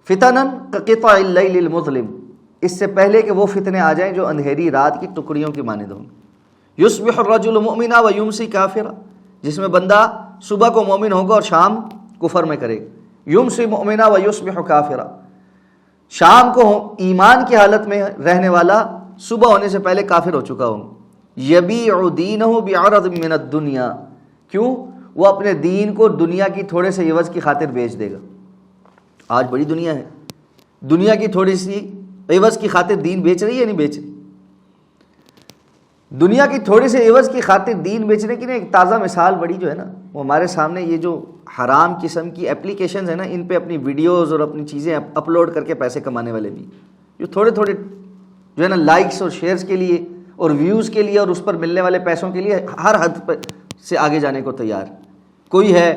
فتنن کقطع اللیل المظلم، اس سے پہلے کہ وہ فتنے آ جائیں جو اندھیری رات کی ٹکڑیوں کی مانند ہوں. یصبح الرجل مؤمنا ویمسی کافرا، جس میں بندہ صبح کو مومن ہوگا اور شام کفر میں کرے گا. یمسی مؤمنا ویصبح کافرا، شام کو ایمان کی حالت میں رہنے والا صبح ہونے سے پہلے کافر ہو چکا ہوں. یبیع دینہ بعرض من الدنیا، کیوں؟ وہ اپنے دین کو دنیا کی تھوڑے سے عوض کی خاطر بیچ دے گا. آج بڑی دنیا ہے، دنیا کی تھوڑی سی عوض کی خاطر دین بیچ رہی ہے نہیں بیچ رہی؟ دنیا کی تھوڑی سی عوض کی خاطر دین بیچنے کی ایک تازہ مثال بڑی جو ہے نا وہ ہمارے سامنے، یہ جو حرام قسم کی اپلیکیشنز ہیں نا، ان پہ اپنی ویڈیوز اور اپنی چیزیں اپلوڈ کر کے پیسے کمانے والے بھی، جو تھوڑے تھوڑے جو ہے نا لائکس اور شیئرز کے لیے اور ویوز کے لیے اور اس پر ملنے والے پیسوں کے لیے ہر حد سے آگے جانے کو تیار. کوئی ہے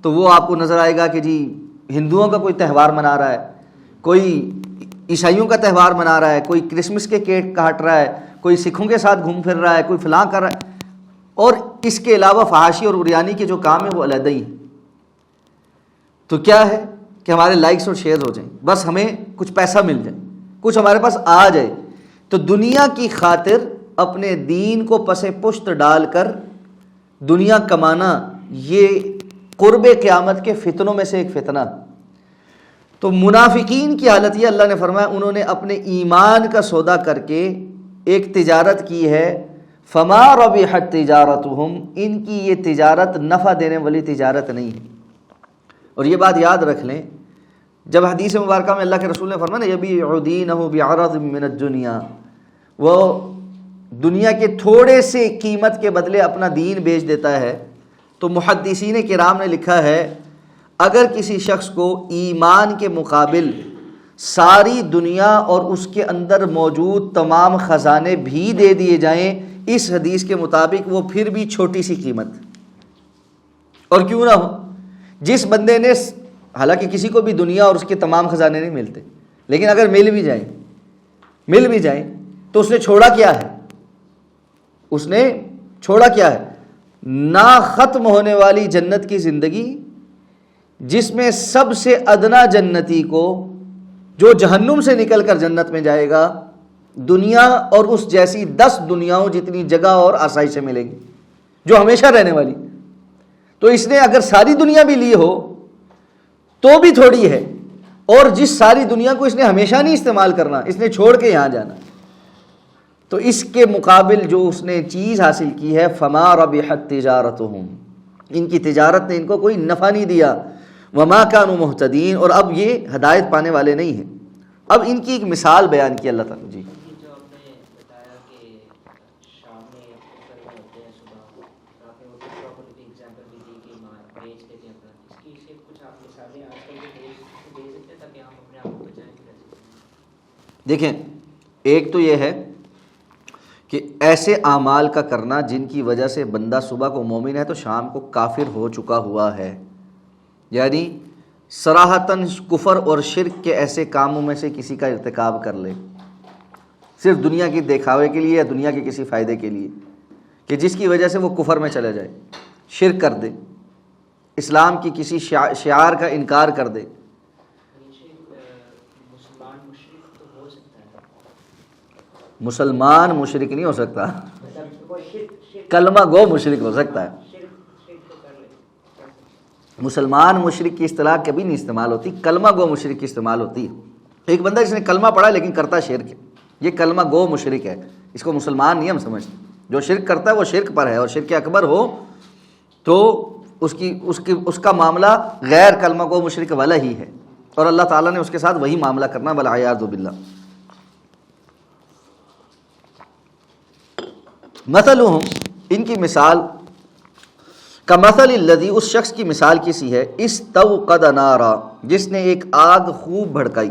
تو وہ آپ کو نظر آئے گا کہ جی ہندوؤں کا کوئی تہوار منا رہا ہے، کوئی عیسائیوں کا تہوار منا رہا ہے، کوئی کرسمس کے کیک کاٹ رہا ہے، کوئی سکھوں کے ساتھ گھوم پھر رہا ہے، کوئی فلاں کر رہا ہے، اور اس کے علاوہ فحاشی اور عریانی کے جو کام ہیں وہ علیحدہ ہی ہیں. تو کیا ہے کہ ہمارے لائکس اور شیئر ہو جائیں، بس ہمیں کچھ پیسہ مل جائے، کچھ ہمارے پاس آ جائے. تو دنیا کی خاطر اپنے دین کو پس پشت ڈال کر دنیا کمانا، یہ قرب قیامت کے فتنوں میں سے ایک فتنہ. تو منافقین کی حالت یہ اللہ نے فرمایا انہوں نے اپنے ایمان کا سودا کر کے ایک تجارت کی ہے. فما ربحت تجارتہم، ان کی یہ تجارت نفع دینے والی تجارت نہیں ہے. اور یہ بات یاد رکھ لیں، جب حدیث مبارکہ میں اللہ کے رسول نے فرمایا نا یبیع دینہ بعرض من الدنیا، وہ دنیا کے تھوڑے سے قیمت کے بدلے اپنا دین بیچ دیتا ہے، تو محدثین کرام نے لکھا ہے اگر کسی شخص کو ایمان کے مقابل ساری دنیا اور اس کے اندر موجود تمام خزانے بھی دے دیے جائیں، اس حدیث کے مطابق وہ پھر بھی چھوٹی سی قیمت. اور کیوں نہ ہو، جس بندے نے، حالانکہ کسی کو بھی دنیا اور اس کے تمام خزانے نہیں ملتے، لیکن اگر مل بھی جائیں تو اس نے چھوڑا کیا ہے؟ اس نے چھوڑا کیا ہے؟ نہ ختم ہونے والی جنت کی زندگی، جس میں سب سے ادنا جنتی کو جو جہنم سے نکل کر جنت میں جائے گا، دنیا اور اس جیسی 10 دنیاؤں جتنی جگہ اور آسائشیں ملیں گی جو ہمیشہ رہنے والی. تو اس نے اگر ساری دنیا بھی لی ہو تو بھی تھوڑی ہے، اور جس ساری دنیا کو اس نے ہمیشہ نہیں استعمال کرنا، اس نے چھوڑ کے یہاں جانا، تو اس کے مقابل جو اس نے چیز حاصل کی ہے فما ربحت تجارتہم، ان کی تجارت نے ان کو کوئی نفع نہیں دیا. وما کانوا مہتدین، اور اب یہ ہدایت پانے والے نہیں ہیں. اب ان کی ایک مثال بیان کی اللہ تعالیٰ. جی جو آپ نے بتایا کہ شام میں ہوتے ہیں صبح، آپ نے وہ پراپرٹی کی ایگزامپل بھی دی کہ بیچ دیتے ہیں اپنا، اس کی سے کچھ آپ مثالیں آج کل کے دے سکتے ہیں تاکہ ہم اپنے آپ کو بچائیں گے. دیکھیں، ایک تو یہ ہے کہ ایسے اعمال کا کرنا جن کی وجہ سے بندہ صبح کو مومن ہے تو شام کو کافر ہو چکا ہوا ہے، یعنی صراحتاً کفر اور شرک کے ایسے کاموں میں سے کسی کا ارتکاب کر لے صرف دنیا کی دکھاوے کے لیے یا دنیا کے کسی فائدے کے لیے، کہ جس کی وجہ سے وہ کفر میں چلا جائے، شرک کر دے، اسلام کی کسی شعار کا انکار کر دے. مسلمان مشرک نہیں ہو سکتا، کلمہ گو مشرک ہو سکتا ہے. مسلمان مشرک کی اصطلاح کبھی نہیں استعمال ہوتی، کلمہ گو مشرک کی استعمال ہوتی ہے. ایک بندہ جس نے کلمہ پڑھا لیکن کرتا شرک ہے، یہ کلمہ گو مشرک ہے، اس کو مسلمان نہیں ہم سمجھتے. جو شرک کرتا ہے وہ شرک پر ہے، اور شرک اکبر ہو تو اس کا معاملہ غیر کلمہ گو مشرک والا ہی ہے، اور اللہ تعالیٰ نے اس کے ساتھ وہی معاملہ کرنا، والعیاذ باللہ. مثلہم، ان کی مثال، کمثل الذی، اس شخص کی مثال کیسی ہے، استوقد نارا، جس نے ایک آگ خوب بھڑکائی،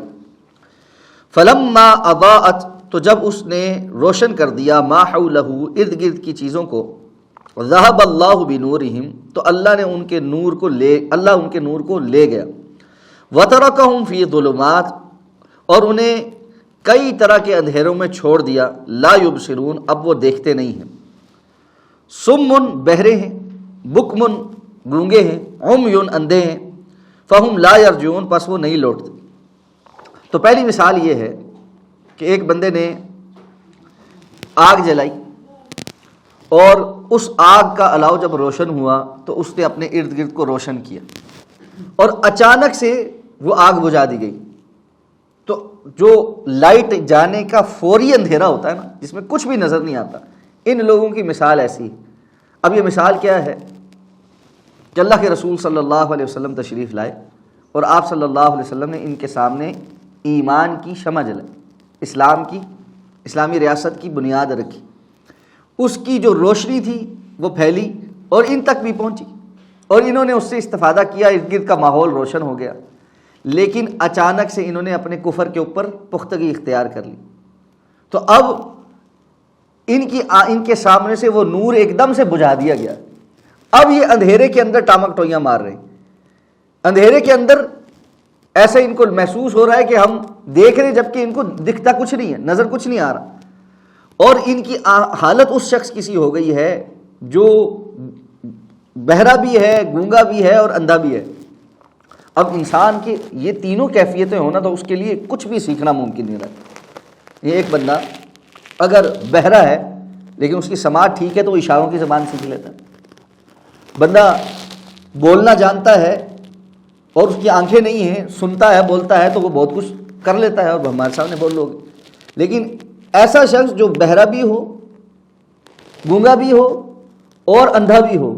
فلما اضاءت، تو جب اس نے روشن کر دیا، ما حولہ، ارد گرد کی چیزوں کو، ذہب اللہ بنورہم، تو اللہ نے ان کے نور کو لے گیا، وترکہم فی ظلمات، اور انہیں کئی طرح کے اندھیروں میں چھوڑ دیا، لا یبصرون، اب وہ دیکھتے نہیں ہیں، سمن، بہرے ہیں، بکمن، گونگے ہیں، عمیٌ اندھے ہیں، فہم لا یرجعون پس وہ نہیں لوٹتے۔ تو پہلی مثال یہ ہے کہ ایک بندے نے آگ جلائی اور اس آگ کا الاؤ جب روشن ہوا تو اس نے اپنے ارد گرد کو روشن کیا اور اچانک سے وہ آگ بجھا دی گئی۔ تو جو لائٹ جانے کا فوری اندھیرا ہوتا ہے نا، جس میں کچھ بھی نظر نہیں آتا، ان لوگوں کی مثال ایسی ہے۔ اب یہ مثال کیا ہے کہ اللہ کے رسول صلی اللہ علیہ وسلم تشریف لائے اور آپ صلی اللہ علیہ وسلم نے ان کے سامنے ایمان کی شمع جلائی، اسلامی ریاست کی بنیاد رکھی، اس کی جو روشنی تھی وہ پھیلی اور ان تک بھی پہنچی اور انہوں نے اس سے استفادہ کیا، ارد گرد کا ماحول روشن ہو گیا، لیکن اچانک سے انہوں نے اپنے کفر کے اوپر پختگی اختیار کر لی۔ تو اب ان کے سامنے سے وہ نور ایک دم سے بجھا دیا گیا۔ اب یہ اندھیرے کے اندر ٹامک ٹوئیاں مار رہے ہیں، اندھیرے کے اندر ایسے ان کو محسوس ہو رہا ہے کہ ہم دیکھ رہے ہیں جبکہ ان کو دکھتا کچھ نہیں ہے، نظر کچھ نہیں آ رہا، اور ان کی حالت اس شخص کی سی ہو گئی ہے جو بہرا بھی ہے، گونگا بھی ہے اور اندھا بھی ہے۔ اب انسان کی یہ تینوں کیفیتیں ہونا تو اس کے لیے کچھ بھی سیکھنا ممکن نہیں رہتا۔ یہ ایک بندہ اگر بہرا ہے لیکن اس کی سماعت ٹھیک ہے تو وہ اشاروں کی زبان سیکھ لیتا ہے۔ بندہ بولنا جانتا ہے اور اس کی آنکھیں نہیں ہیں، سنتا ہے، بولتا ہے تو وہ بہت کچھ کر لیتا ہے اور ہمارے سامنے بول لو گے۔ لیکن ایسا شخص جو بہرا بھی ہو، گونگا بھی ہو اور اندھا بھی ہو،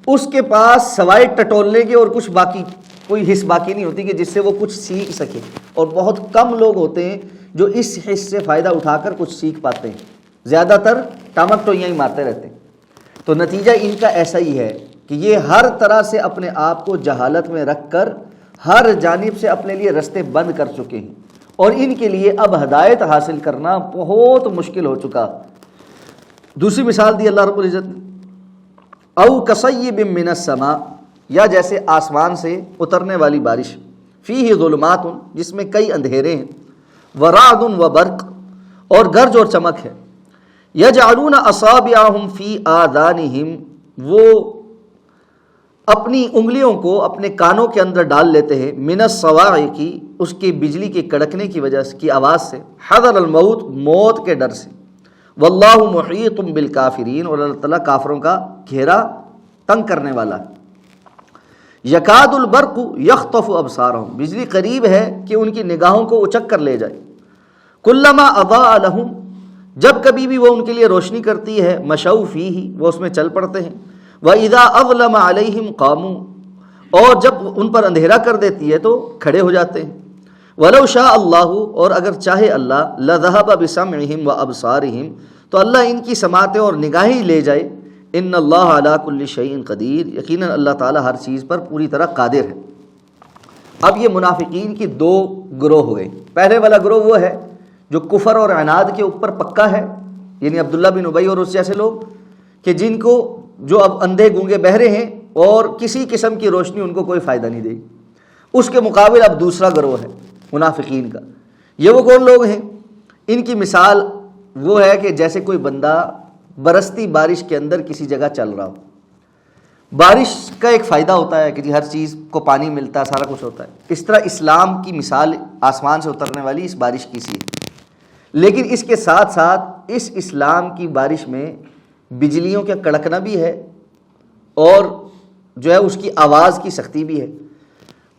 اس کے پاس سوائے ٹٹولنے کے اور کچھ باقی کوئی حص باقی نہیں ہوتی کہ جس سے وہ کچھ سیکھ سکے، اور بہت کم لوگ ہوتے ہیں جو اس حص سے فائدہ اٹھا کر کچھ سیکھ پاتے ہیں، زیادہ تر ٹامک ٹوئیاں ہی مارتے رہتے ہیں۔ تو نتیجہ ان کا ایسا ہی ہے کہ یہ ہر طرح سے اپنے آپ کو جہالت میں رکھ کر ہر جانب سے اپنے لیے رستے بند کر چکے ہیں، اور ان کے لیے اب ہدایت حاصل کرنا بہت مشکل ہو چکا۔ دوسری مثال دی اللہ رب العزت نے، او کصیب من السماء، یا جیسے آسمان سے اترنے والی بارش، فیہ ظلمات، جس میں کئی اندھیرے ہیں، ورعد وبرق، اور گرج اور چمک ہے، یجعلون اصابعہم فی آذانہم، وہ اپنی انگلیوں کو اپنے کانوں کے اندر ڈال لیتے ہیں، من الصواعق، اس کی بجلی کے کڑکنے کی وجہ سے، کی آواز سے، حذر الموت، موت کے ڈر سے، واللہ محیط بالکافرین، اور اللہ تعالیٰ کافروں کا گھیرا تنگ کرنے والا ہے۔ یکاد البرق یخطف ابصارہم، بجلی قریب ہے کہ ان کی نگاہوں کو اچک کر لے جائے، کلما اضاء لہم، جب کبھی بھی وہ ان کے لیے روشنی کرتی ہے، مشوا فیہ، وہ اس میں چل پڑتے ہیں، وَإِذَا أَظْلَمَ عَلَيْهِمْ قَامُوا، اور جب ان پر اندھیرا کر دیتی ہے تو کھڑے ہو جاتے ہیں، وَلَوْ شَاءَ اللَّهُ، اور اگر چاہے اللہ، لَذَهَبَ بِسَمْعِهِمْ وَأَبْصَارِهِمْ، تو اللہ ان کی سماعتیں اور نگاہیں لے جائے، ان اللہ علی کل شیء قدیر، یقیناً اللہ تعالیٰ ہر چیز پر پوری طرح قادر ہے۔ اب یہ منافقین کی دو گروہ ہو گئے۔ پہلے والا گروہ وہ ہے جو کفر اور عناد کے اوپر پکا ہے، یعنی عبداللہ بن ابی اور اس جیسے لوگ، کہ جن کو جو اب اندھے گونگے بہرے ہیں اور کسی قسم کی روشنی ان کو کوئی فائدہ نہیں دے گی۔ اس کے مقابل اب دوسرا گروہ ہے منافقین کا۔ یہ وہ کون لوگ ہیں؟ ان کی مثال وہ ہے کہ جیسے کوئی بندہ برستی بارش کے اندر کسی جگہ چل رہا ہو۔ بارش کا ایک فائدہ ہوتا ہے کہ جی ہر چیز کو پانی ملتا ہے، سارا کچھ ہوتا ہے۔ اس طرح اسلام کی مثال آسمان سے اترنے والی اس بارش کی سی ہے، لیکن اس کے ساتھ ساتھ اس اسلام کی بارش میں بجلیوں کا کڑکنا بھی ہے اور جو ہے اس کی آواز کی سختی بھی ہے۔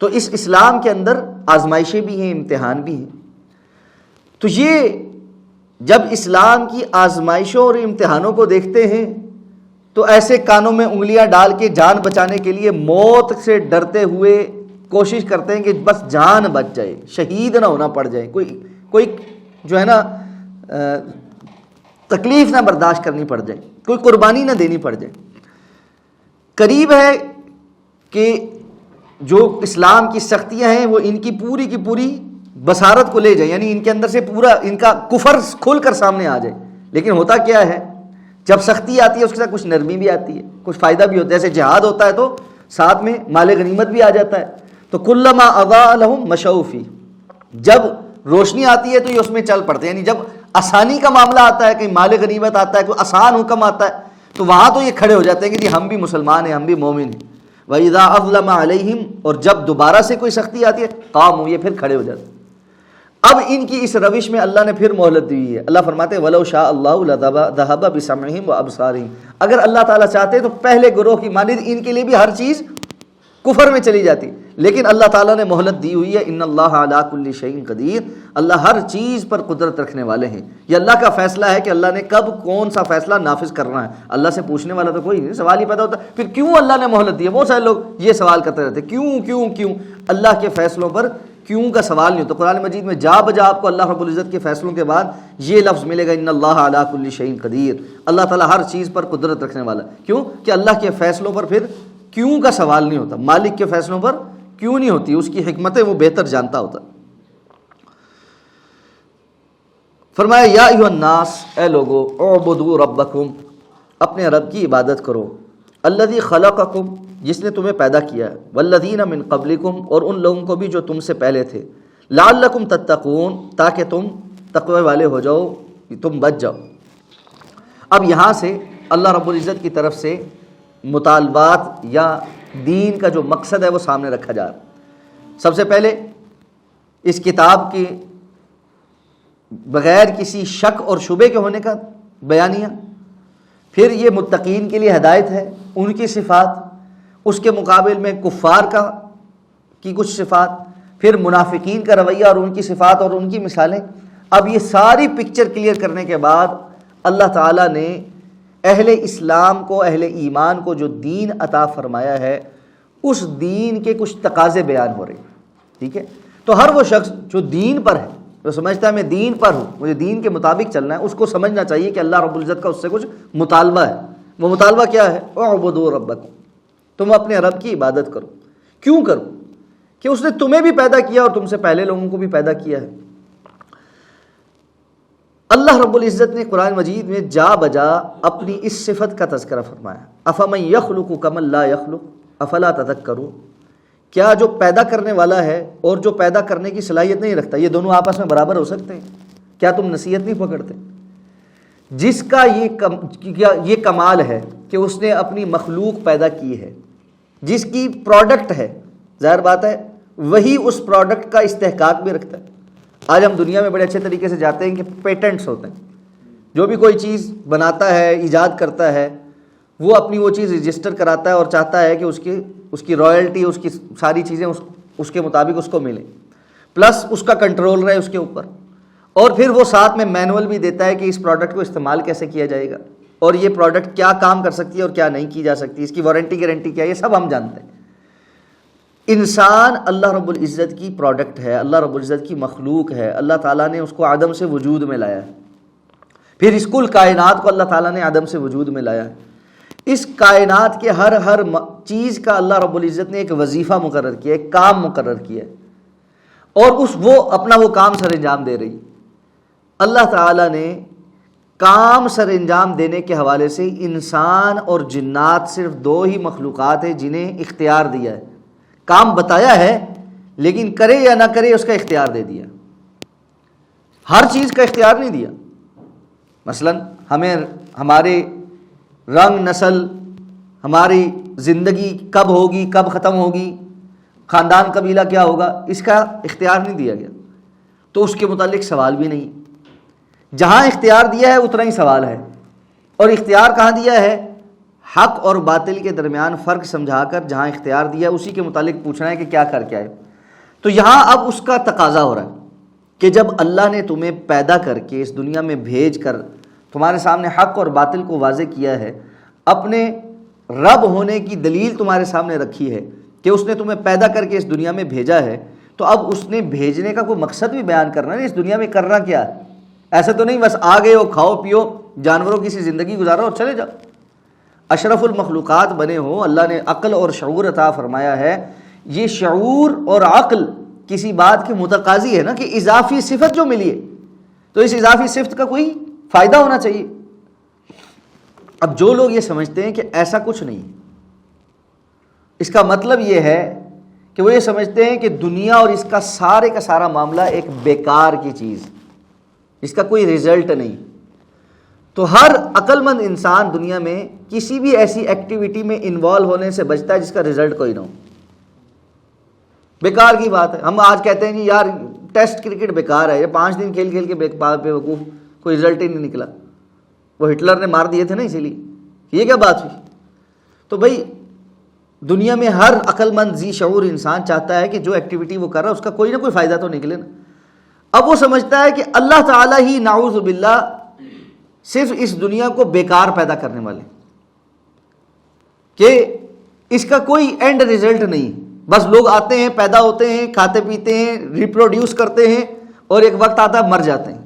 تو اس اسلام کے اندر آزمائشیں بھی ہیں، امتحان بھی ہیں۔ تو یہ جب اسلام کی آزمائشوں اور امتحانوں کو دیکھتے ہیں تو ایسے کانوں میں انگلیاں ڈال کے جان بچانے کے لیے موت سے ڈرتے ہوئے کوشش کرتے ہیں کہ بس جان بچ جائے، شہید نہ ہونا پڑ جائے، کوئی جو ہے نا تکلیف نہ برداشت کرنی پڑ جائے، کوئی قربانی نہ دینی پڑ جائے۔ قریب ہے کہ جو اسلام کی سختیاں ہیں وہ ان کی پوری بصارت کو لے جائیں، یعنی ان کے اندر سے پورا ان کا کفر کھل کر سامنے آ جائے۔ لیکن ہوتا کیا ہے، جب سختی آتی ہے اس کے ساتھ کچھ نرمی بھی آتی ہے، کچھ فائدہ بھی ہوتا ہے۔ جیسے جہاد ہوتا ہے تو ساتھ میں مال غنیمت بھی آ جاتا ہے۔ تو کلما اضاء لہم مشوا فیہ، جب روشنی آتی ہے تو یہ اس میں چل پڑتے ہیں، یعنی جب آسانی کا معاملہ آتا ہے، کہیں مال غنیمت آتا ہے، کوئی آسان حکم آتا ہے، تو وہاں تو یہ کھڑے ہو جاتے ہیں کہ جی ہم بھی مسلمان ہیں، ہم بھی مومن ہیں۔ وَإِذَا أَظْلَمَ عَلَيْهِمْ، اور جب دوبارہ سے کوئی سختی آتی ہے قاموا، یہ پھر کھڑے ہو جاتے ہیں۔ اب ان کی اس روش میں اللہ نے پھر مہلت دی ہے۔ اللہ فرماتے ہیں وَلَوْ شَاءَ اللَّهُ لَذَهَبَ بِسَمْعِهِمْ وَأَبْصَارِهِمْ، اگر اللہ تعالیٰ چاہتے تو پہلے گروہ کی مانند ان کے لیے بھی ہر چیز کفر میں چلی جاتی، لیکن اللہ تعالیٰ نے مہلت دی ہوئی ہے۔ ان اللہ علی کل شیء قدیر، اللہ ہر چیز پر قدرت رکھنے والے ہیں۔ یہ اللہ کا فیصلہ ہے کہ اللہ نے کب کون سا فیصلہ نافذ کرنا ہے۔ اللہ سے پوچھنے والا تو کوئی نہیں، سوال ہی پیدا ہوتا ہے پھر کیوں اللہ نے مہلت دی ہے۔ بہت سارے لوگ یہ سوال کرتے رہتے کیوں کیوں کیوں، اللہ کے فیصلوں پر کیوں کا سوال نہیں ہوتا۔ قرآن مجید میں جا بجا آپ کو اللہ رب العزت کے فیصلوں کے بعد یہ لفظ ملے گا ان اللہ علی کل شیء قدیر، اللہ تعالیٰ ہر چیز پر قدرت رکھنے والا ہے۔ کیوں کہ اللہ کے فیصلوں پر پھر کیوں کا سوال نہیں ہوتا، مالک کے فیصلوں پر کیوں نہیں ہوتی، اس کی حکمتیں وہ بہتر جانتا ہوتا۔ فرمایا یا ایھا الناس، اے لوگو، اعبدوا ربکم، اپنے رب کی عبادت کرو، الذی خلقکم، جس نے تمہیں پیدا کیا ہے، والذین من قبلکم، اور ان لوگوں کو بھی جو تم سے پہلے تھے، لعلکم تتقون، تاکہ تم تقوی والے ہو جاؤ، تم بچ جاؤ۔ اب یہاں سے اللہ رب العزت کی طرف سے مطالبات یا دین کا جو مقصد ہے وہ سامنے رکھا جا رہا ہے۔ سب سے پہلے اس کتاب کے بغیر کسی شک اور شبے کے ہونے کا بیانیہ، پھر یہ متقین کے لیے ہدایت ہے، ان کی صفات، اس کے مقابل میں کفار کی کچھ صفات، پھر منافقین کا رویہ اور ان کی صفات اور ان کی مثالیں۔ اب یہ ساری پکچر کلیئر کرنے کے بعد اللہ تعالیٰ نے اہل اسلام کو، اہل ایمان کو جو دین عطا فرمایا ہے، اس دین کے کچھ تقاضے بیان ہو رہے ہیں۔ ٹھیک ہے، تو ہر وہ شخص جو دین پر ہے، جو سمجھتا ہے میں دین پر ہوں، مجھے دین کے مطابق چلنا ہے، اس کو سمجھنا چاہیے کہ اللہ رب العزت کا اس سے کچھ مطالبہ ہے۔ وہ مطالبہ کیا ہے؟ اعبدوا ربکم، تم اپنے رب کی عبادت کرو۔ کیوں کرو؟ کہ اس نے تمہیں بھی پیدا کیا اور تم سے پہلے لوگوں کو بھی پیدا کیا ہے۔ اللہ رب العزت نے قرآن مجید میں جا بجا اپنی اس صفت کا تذکرہ فرمایا، افمن یخلق کمن لا یخلق افلا تذکرون، کیا جو پیدا کرنے والا ہے اور جو پیدا کرنے کی صلاحیت نہیں رکھتا، یہ دونوں آپس میں برابر ہو سکتے ہیں؟ کیا تم نصیحت نہیں پکڑتے؟ جس کا یہ کمال ہے کہ اس نے اپنی مخلوق پیدا کی ہے، جس کی پروڈکٹ ہے، ظاہر بات ہے وہی اس پروڈکٹ کا استحقاق بھی رکھتا ہے۔ آج ہم دنیا میں بڑے اچھے طریقے سے جاتے ہیں کہ پیٹنٹس ہوتے ہیں، جو بھی کوئی چیز بناتا ہے، ایجاد کرتا ہے، وہ اپنی وہ چیز رجسٹر کراتا ہے اور چاہتا ہے کہ اس کی رائلٹی، اس کی ساری چیزیں اس کے مطابق اس کو ملیں، پلس اس کا کنٹرول رہے اس کے اوپر، اور پھر وہ ساتھ میں مینول بھی دیتا ہے کہ اس پروڈکٹ کو استعمال کیسے کیا جائے گا، اور یہ پروڈکٹ کیا کام کر سکتی ہے اور کیا نہیں کی جا سکتی، اس کی وارنٹی گارنٹی کیا ہے، یہ سب ہم جانتے ہیں۔ انسان اللہ رب العزت کی پروڈکٹ ہے، اللہ رب العزت کی مخلوق ہے، اللہ تعالیٰ نے اس کو عدم سے وجود میں لایا ہے، پھر اس کل کائنات کو اللہ تعالیٰ نے عدم سے وجود میں لایا ہے۔ اس کائنات کے ہر چیز کا اللہ رب العزت نے ایک وظیفہ مقرر کیا، ایک کام مقرر کیا، اور وہ اپنا وہ کام سر انجام دے رہی۔ اللہ تعالیٰ نے کام سر انجام دینے کے حوالے سے انسان اور جنات صرف دو ہی مخلوقات ہیں جنہیں اختیار دیا ہے، کام بتایا ہے لیکن کرے یا نہ کرے اس کا اختیار دے دیا، ہر چیز کا اختیار نہیں دیا۔ مثلا ہمیں ہمارے رنگ، نسل، ہماری زندگی کب ہوگی، کب ختم ہوگی، خاندان قبیلہ کیا ہوگا، اس کا اختیار نہیں دیا گیا، تو اس کے متعلق سوال بھی نہیں۔ جہاں اختیار دیا ہے اتنا ہی سوال ہے، اور اختیار کہاں دیا ہے؟ حق اور باطل کے درمیان فرق سمجھا کر جہاں اختیار دیا اسی کے متعلق پوچھنا ہے کہ کیا کر کے آئے۔ تو یہاں اب اس کا تقاضا ہو رہا ہے کہ جب اللہ نے تمہیں پیدا کر کے اس دنیا میں بھیج کر تمہارے سامنے حق اور باطل کو واضح کیا ہے، اپنے رب ہونے کی دلیل تمہارے سامنے رکھی ہے کہ اس نے تمہیں پیدا کر کے اس دنیا میں بھیجا ہے، تو اب اس نے بھیجنے کا کوئی مقصد بھی بیان کرنا ہے، اس دنیا میں کرنا کیا ہے۔ ایسا تو نہیں بس آ گئے ہو، کھاؤ پیو، جانوروں کی سی زندگی گزارو اور چلے جاؤ۔ اشرف المخلوقات بنے ہو، اللہ نے عقل اور شعور عطا فرمایا ہے۔ یہ شعور اور عقل کسی بات کے متقاضی ہے نا، کہ اضافی صفت جو ملی ہے تو اس اضافی صفت کا کوئی فائدہ ہونا چاہیے۔ اب جو لوگ یہ سمجھتے ہیں کہ ایسا کچھ نہیں، اس کا مطلب یہ ہے کہ وہ یہ سمجھتے ہیں کہ دنیا اور اس کا سارا معاملہ ایک بیکار کی چیز، اس کا کوئی رزلٹ نہیں۔ تو ہر عقل مند انسان دنیا میں کسی بھی ایسی ایکٹیویٹی میں انوالو ہونے سے بچتا ہے جس کا رزلٹ کوئی نہ ہو. بیکار کی بات ہے. ہم آج کہتے ہیں جی یار ٹیسٹ کرکٹ بیکار ہے, یہ 5 دن کھیل کھیل کے بے وقوف, کوئی رزلٹ ہی نہیں نکلا. وہ ہٹلر نے مار دیے تھے نا اسی لیے. یہ کیا بات ہوئی؟ تو بھائی دنیا میں ہر عقل مند ذی شعور انسان چاہتا ہے کہ جو ایکٹیویٹی وہ کر رہا ہے اس کا کوئی نہ کوئی فائدہ تو نکلے نا. اب وہ سمجھتا ہے کہ اللہ تعالیٰ ہی نعوذ باللہ صرف اس دنیا کو بیکار پیدا کرنے والے, کہ اس کا کوئی اینڈ رزلٹ نہیں, بس لوگ آتے ہیں, پیدا ہوتے ہیں, کھاتے پیتے ہیں, ریپروڈیوس کرتے ہیں, اور ایک وقت آتا ہے مر جاتے ہیں,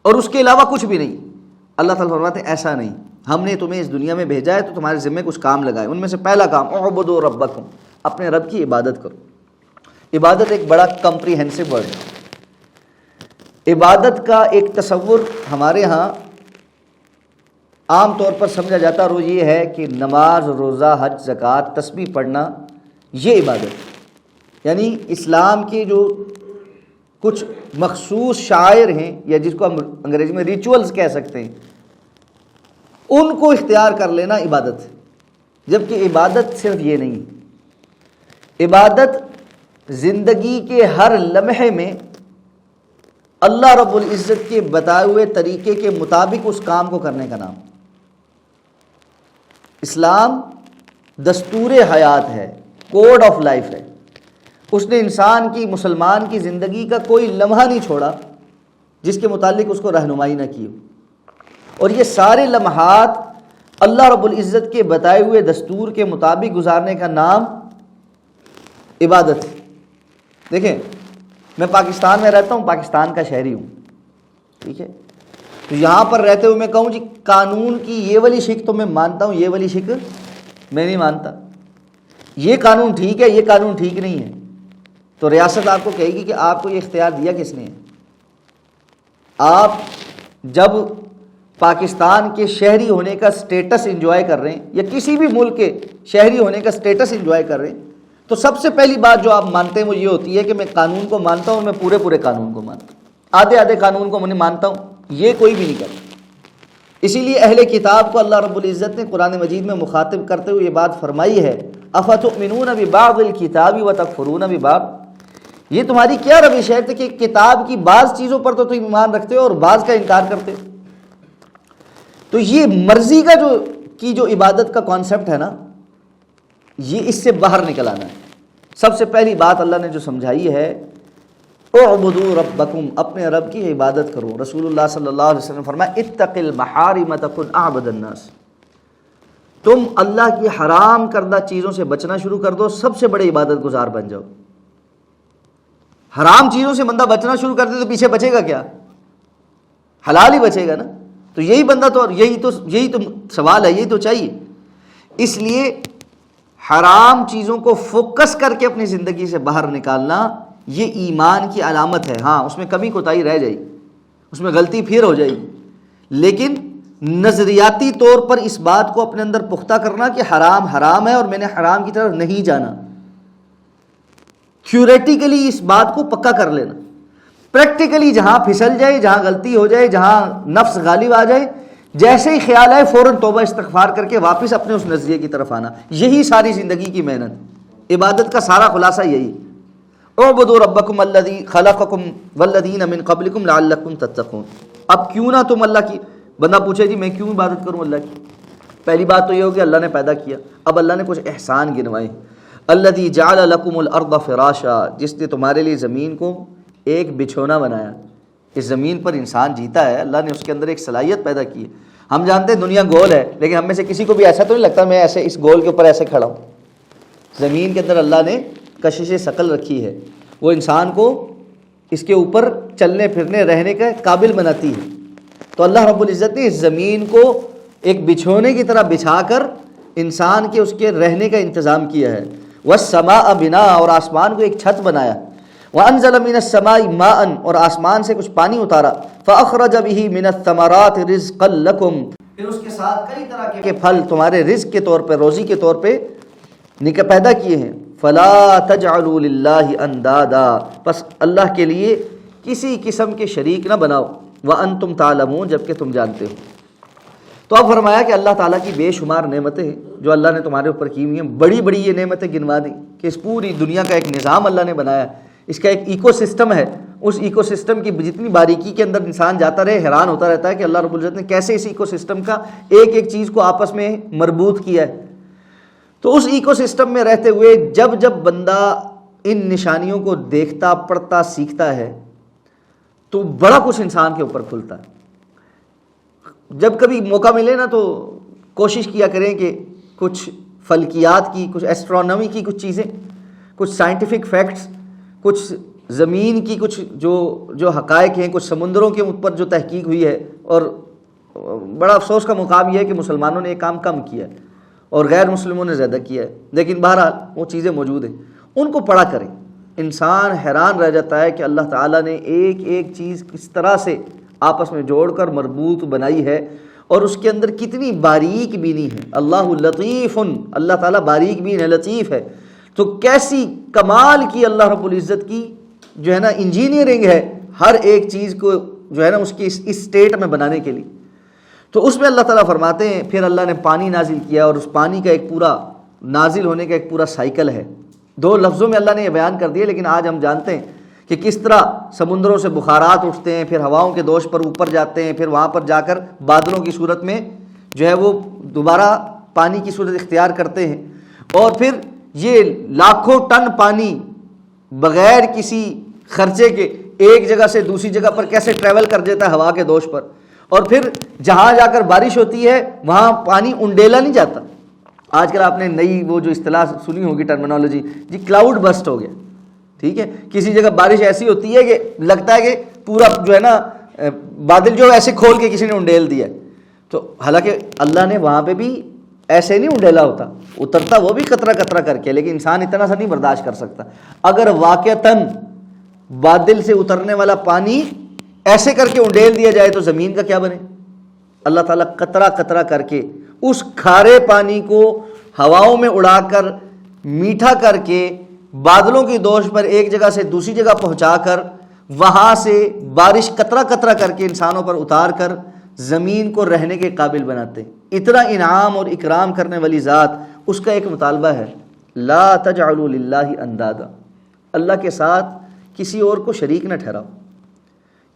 اور اس کے علاوہ کچھ بھی نہیں. اللہ تعالیٰ فرماتے ہیں ایسا نہیں, ہم نے تمہیں اس دنیا میں بھیجا ہے تو تمہارے ذمہ کچھ کام لگائے. ان میں سے پہلا کام اعبدوا ربکم, اپنے رب کی عبادت کرو. عبادت ایک بڑا کمپریہنسو ورڈ ہے. عبادت کا ایک تصور ہمارے ہاں عام طور پر سمجھا جاتا ہے, وہ یہ ہے کہ نماز, روزہ, حج, زکوٰۃ, تسبیح پڑھنا یہ عبادت. یعنی اسلام کے جو کچھ مخصوص شعائر ہیں, یا جس کو ہم انگریزی میں ریچولز کہہ سکتے ہیں, ان کو اختیار کر لینا عبادت ہے. جبکہ عبادت صرف یہ نہیں. عبادت زندگی کے ہر لمحے میں اللہ رب العزت کے بتائے ہوئے طریقے کے مطابق اس کام کو کرنے کا نام. اسلام دستور حیات ہے, کوڈ آف لائف ہے. اس نے انسان کی, مسلمان کی زندگی کا کوئی لمحہ نہیں چھوڑا جس کے متعلق اس کو رہنمائی نہ کی ہو. اور یہ سارے لمحات اللہ رب العزت کے بتائے ہوئے دستور کے مطابق گزارنے کا نام عبادت ہے. دیکھیں, میں پاکستان میں رہتا ہوں, پاکستان کا شہری ہوں, ٹھیک ہے. تو یہاں پر رہتے ہوئے میں کہوں جی قانون کی یہ والی شک تو میں مانتا ہوں, یہ والی شک میں نہیں مانتا, یہ قانون ٹھیک ہے, یہ قانون ٹھیک نہیں ہے, تو ریاست آپ کو کہے گی کہ آپ کو یہ اختیار دیا کس نے ہے؟ آپ جب پاکستان کے شہری ہونے کا سٹیٹس انجوائے کر رہے ہیں, یا کسی بھی ملک کے شہری ہونے کا سٹیٹس انجوائے کر رہے ہیں, تو سب سے پہلی بات جو آپ مانتے ہیں وہ یہ ہوتی ہے کہ میں قانون کو مانتا ہوں, میں پورے قانون کو مانتا ہوں. آدھے قانون کو میں مانتا ہوں, یہ کوئی بھی نہیں کرتا. اسی لیے اہل کتاب کو اللہ رب العزت نے قرآن مجید میں مخاطب کرتے ہوئے یہ بات فرمائی ہے, افتؤمنون ببعض الکتاب وتکفرون ببعض. یہ تمہاری کیا روش ہے کہ کتاب کی بعض چیزوں پر تو تم ایمان رکھتے ہو اور بعض کا انکار کرتے ہو. تو یہ مرضی کا جو عبادت کا کانسیپٹ ہے نا, یہ اس سے باہر نکل آنا ہے. سب سے پہلی بات اللہ نے جو سمجھائی ہے, اعبدوا ربکم, اپنے رب کی عبادت کرو. رسول اللہ صلی اللہ علیہ وسلم فرمایا اتق المحارم تکن اعبد الناس. تم اللہ کی حرام کردہ چیزوں سے بچنا شروع کر دو, سب سے بڑے عبادت گزار بن جاؤ. حرام چیزوں سے بندہ بچنا شروع کر دے تو پیچھے بچے گا کیا؟ حلال ہی بچے گا نا. تو یہی بندہ تو یہی تو سوال ہے, یہی تو چاہیے. اس لیے حرام چیزوں کو فوکس کر کے اپنی زندگی سے باہر نکالنا یہ ایمان کی علامت ہے. ہاں اس میں کمی کوتاہی رہ جائے گی, اس میں غلطی پھر ہو جائے گی, لیکن نظریاتی طور پر اس بات کو اپنے اندر پختہ کرنا کہ حرام حرام ہے اور میں نے حرام کی طرف نہیں جانا. تھیوریٹیکلی اس بات کو پکا کر لینا, پریکٹیکلی جہاں پھسل جائے, جہاں غلطی ہو جائے, جہاں نفس غالب آ جائے, جیسے ہی خیال آئے فوراً توبہ استغفار کر کے واپس اپنے اس نظریے کی طرف آنا. یہی ساری زندگی کی محنت, عبادت کا سارا خلاصہ یہی. اعبدوا ربکم الذی خلقکم والذین من قبلکم لعلکم تتقون. اب کیوں نہ تم اللہ کی, بندہ پوچھے جی میں کیوں عبادت کروں اللہ کی؟ پہلی بات تو یہ ہو کہ اللہ نے پیدا کیا. اب اللہ نے کچھ احسان گنوائے. الذی جعل لکم الارض فراشا, جس نے تمہارے لیے زمین کو ایک بچھونا بنایا. اس زمین پر انسان جیتا ہے, اللہ نے اس کے اندر ایک صلاحیت پیدا کی ہے. ہم جانتے ہیں دنیا گول ہے, لیکن ہم میں سے کسی کو بھی ایسا تو نہیں لگتا میں ایسے اس گول کے اوپر ایسے کھڑا ہوں. زمین کے اندر اللہ نے کشش ثقل رکھی ہے, وہ انسان کو اس کے اوپر چلنے پھرنے رہنے کا قابل بناتی ہے. تو اللہ رب العزت نے اس زمین کو ایک بچھونے کی طرح بچھا کر انسان کے اس کے رہنے کا انتظام کیا ہے. والسماء بناء, اور آسمان کو ایک چھت بنایا. وانزل من السماء ماء, اور آسمان سے کچھ پانی اتارا. فاخرج به من الثمرات رزقا لكم, پھر اس کے ساتھ کئی طرح کے پھل تمہارے رزق کے طور پہ, روزی کے طور پہ پیدا کیے ہیں. فلا تجعلوا للہ اندادا, پس اللہ کے لیے کسی قسم کے شریک نہ بناؤ. وانتم تعلمون, جبکہ تم جانتے ہو. تو اب فرمایا کہ اللہ تعالیٰ کی بے شمار نعمتیں ہیں جو اللہ نے تمہارے اوپر کی ہوئی ہیں، بڑی بڑی یہ نعمتیں گنوا دیں کہ اس پوری دنیا کا ایک نظام اللہ نے بنایا ہے، اس کا ایک ایکو سسٹم ہے، اس ایکو سسٹم کی جتنی باریکی کے اندر انسان جاتا رہے حیران ہوتا رہتا ہے کہ اللہ رب العزت نے کیسے اس ایکو سسٹم کا ایک ایک چیز کو آپس میں مربوط کیا ہے۔ تو اس ایکو سسٹم میں رہتے ہوئے جب جب بندہ ان نشانیوں کو دیکھتا، پڑھتا، سیکھتا ہے تو بڑا کچھ انسان کے اوپر کھلتا ہے۔ جب کبھی موقع ملے نا تو کوشش کیا کریں کہ کچھ فلکیات کی، کچھ ایسٹرونومی کی کچھ چیزیں، کچھ سائنٹیفک فیکٹس، کچھ زمین کی کچھ جو حقائق ہیں، کچھ سمندروں کے اوپر جو تحقیق ہوئی ہے، اور بڑا افسوس کا مقام یہ ہے کہ مسلمانوں نے یہ کام کم کیا ہے اور غیر مسلموں نے زیادہ کیا ہے، لیکن بہرحال وہ چیزیں موجود ہیں، ان کو پڑھا کریں۔ انسان حیران رہ جاتا ہے کہ اللہ تعالیٰ نے ایک ایک چیز کس طرح سے آپس میں جوڑ کر مربوط بنائی ہے، اور اس کے اندر کتنی باریک بینی ہے۔ اللہ لطیف، اللہ تعالیٰ باریک بین ہے، لطیف ہے، تو کیسی کمال کی اللہ رب العزت کی جو ہے نا انجینئرنگ ہے ہر ایک چیز کو جو ہے نا اس کی اس اسٹیٹ میں بنانے کے لیے۔ تو اس میں اللہ تعالیٰ فرماتے ہیں پھر اللہ نے پانی نازل کیا، اور اس پانی کا ایک پورا نازل ہونے کا ایک پورا سائیکل ہے۔ دو لفظوں میں اللہ نے یہ بیان کر دیا، لیکن آج ہم جانتے ہیں کہ کس طرح سمندروں سے بخارات اٹھتے ہیں، پھر ہواؤں کے دوش پر اوپر جاتے ہیں، پھر وہاں پر جا کر بادلوں کی صورت میں جو ہے وہ دوبارہ پانی کی صورت اختیار کرتے ہیں، اور پھر یہ لاکھوں ٹن پانی بغیر کسی خرچے کے ایک جگہ سے دوسری جگہ پر کیسے ٹریول کر دیتا ہے ہوا کے دوش پر، اور پھر جہاں جا کر بارش ہوتی ہے وہاں پانی انڈیلا نہیں جاتا۔ آج کل آپ نے نئی وہ جو اصطلاح سنی ہوگی ٹرمینالوجی، جی کلاؤڈ بسٹ ہو گیا، ٹھیک ہے، کسی جگہ بارش ایسی ہوتی ہے کہ لگتا ہے کہ پورا جو ہے نا بادل جو ایسے کھول کے کسی نے انڈیل دیا، تو حالانکہ اللہ نے وہاں پہ بھی ایسے نہیں انڈیلا ہوتا، اترتا وہ بھی قطرہ قطرہ کر کے، لیکن انسان اتنا سا نہیں برداشت کر سکتا۔ اگر واقعتاً بادل سے اترنے والا پانی ایسے کر کے انڈیل دیا جائے تو زمین کا کیا بنے؟ اللہ تعالیٰ قطرہ قطرہ کر کے اس کھارے پانی کو ہواؤں میں اڑا کر میٹھا کر کے بادلوں کی دوش پر ایک جگہ سے دوسری جگہ پہنچا کر وہاں سے بارش قطرہ قطرہ کر کے انسانوں پر اتار کر زمین کو رہنے کے قابل بناتے ہیں۔ اتنا انعام اور اکرام کرنے والی ذات، اس کا ایک مطالبہ ہے لا تجعلوا للہ اندادا، اللہ کے ساتھ کسی اور کو شریک نہ ٹھہراؤ۔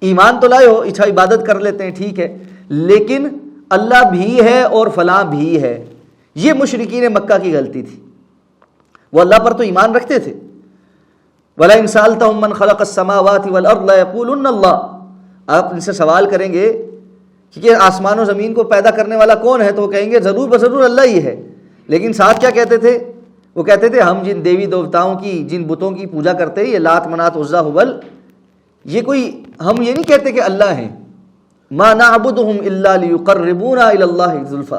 ایمان تو لائے ہو، اچھا عبادت کر لیتے ہیں ٹھیک ہے، لیکن اللہ بھی ہے اور فلاں بھی ہے۔ یہ مشرکین مکہ کی غلطی تھی، وہ اللہ پر تو ایمان رکھتے تھے۔ وَلَئِن سَأَلْتَهُم مَّن خَلَقَ السَّمَاوَاتِ وَالْأَرْضَ لَيَقُولُنَّ اللَّهُ، آپ ان سے سوال کریں گے کہ آسمان و زمین کو پیدا کرنے والا کون ہے، تو وہ کہیں گے ضرور بضرور اللہ ہی ہے۔ لیکن ساتھ کیا کہتے تھے؟ وہ کہتے تھے ہم جن دیوی دیوتاؤں کی، جن بتوں کی پوجا کرتے ہیں، یہ لات منات عزا ہبل، یہ کوئی، ہم یہ نہیں کہتے کہ اللہ ہیں، ما نعبدہم الا لیقربونا الی اللہ زلفی،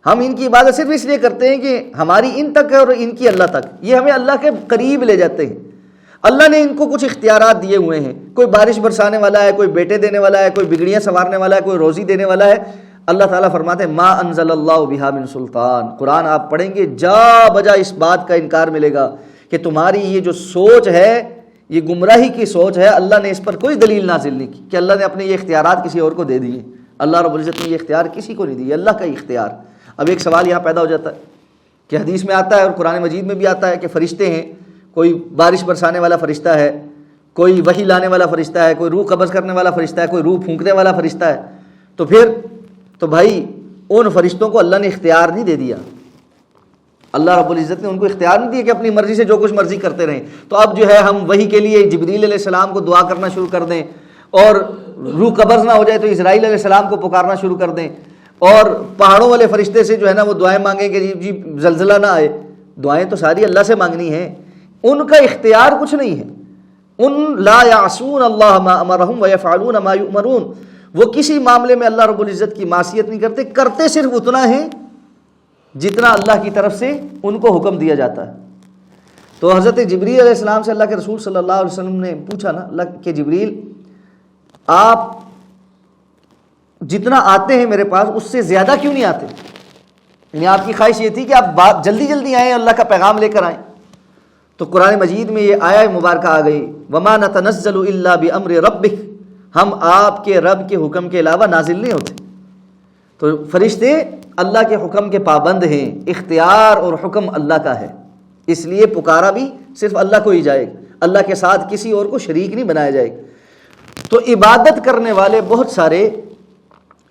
ہم ان کی عبادت صرف اس لیے کرتے ہیں کہ ہماری ان تک ہے اور ان کی اللہ تک، یہ ہمیں اللہ کے قریب لے جاتے ہیں۔ اللہ نے ان کو کچھ اختیارات دیے ہوئے ہیں، کوئی بارش برسانے والا ہے، کوئی بیٹے دینے والا ہے، کوئی بگڑیاں سنوارنے والا ہے، کوئی روزی دینے والا ہے۔ اللہ تعالیٰ فرماتے ہیں ما انزل اللہ بہا من سلطان، قرآن آپ پڑھیں گے جا بجا اس بات کا انکار ملے گا کہ تمہاری یہ جو سوچ ہے یہ گمراہی کی سوچ ہے، اللہ نے اس پر کوئی دلیل نازل نہیں کی کہ اللہ نے اپنے یہ اختیارات کسی اور کو دے دیے۔ اللہ رب العزت نے یہ اختیار کسی کو نہیں دی، اللہ کا اختیار۔ اب ایک سوال یہاں پیدا ہو جاتا ہے کہ حدیث میں آتا ہے اور قرآن مجید میں بھی آتا ہے کہ فرشتے ہیں، کوئی بارش برسانے والا فرشتہ ہے، کوئی وحی لانے والا فرشتہ ہے، کوئی روح قبض کرنے والا فرشتہ ہے، کوئی روح پھونکنے والا فرشتہ ہے، تو پھر تو بھائی ان فرشتوں کو اللہ نے اختیار نہیں دے دیا، اللہ رب العزت نے ان کو اختیار نہیں دیا کہ اپنی مرضی سے جو کچھ مرضی کرتے رہیں۔ تو اب جو ہے ہم وحی کے لیے جبریل علیہ السلام کو دعا کرنا شروع کر دیں، اور روح قبض نہ ہو جائے تو اسرائیل علیہ السلام کو پکارنا شروع کر دیں، اور پہاڑوں والے فرشتے سے جو ہے نا وہ دعائیں مانگیں کہ جی زلزلہ نہ آئے۔ دعائیں تو ساری اللہ سے مانگنی ہیں، ان کا اختیار کچھ نہیں ہے۔ ان لا یعصون اللہ ما امرہم ویفعلون ما یؤمرون، وہ کسی معاملے میں اللہ رب العزت کی معصیت نہیں کرتے، کرتے صرف اتنا ہے جتنا اللہ کی طرف سے ان کو حکم دیا جاتا ہے۔ تو حضرت جبریل علیہ السلام سے اللہ کے رسول صلی اللہ علیہ وسلم نے پوچھا نا اللہ کہ جبریل آپ جتنا آتے ہیں میرے پاس اس سے زیادہ کیوں نہیں آتے؟ یعنی آپ کی خواہش یہ تھی کہ آپ جلدی جلدی آئیں، اللہ کا پیغام لے کر آئیں۔ تو قرآن مجید میں یہ آیہ مبارکہ آ گئی وَمَا نَتَنَزَّلُ إِلَّا بِأَمْرِ رَبِّكَ، ہم آپ کے رب کے حکم کے علاوہ نازل نہیں ہوتے۔ تو فرشتے اللہ کے حکم کے پابند ہیں، اختیار اور حکم اللہ کا ہے، اس لیے پکارا بھی صرف اللہ کو ہی جائے گا، اللہ کے ساتھ کسی اور کو شریک نہیں بنایا جائے گا۔ تو عبادت کرنے والے بہت سارے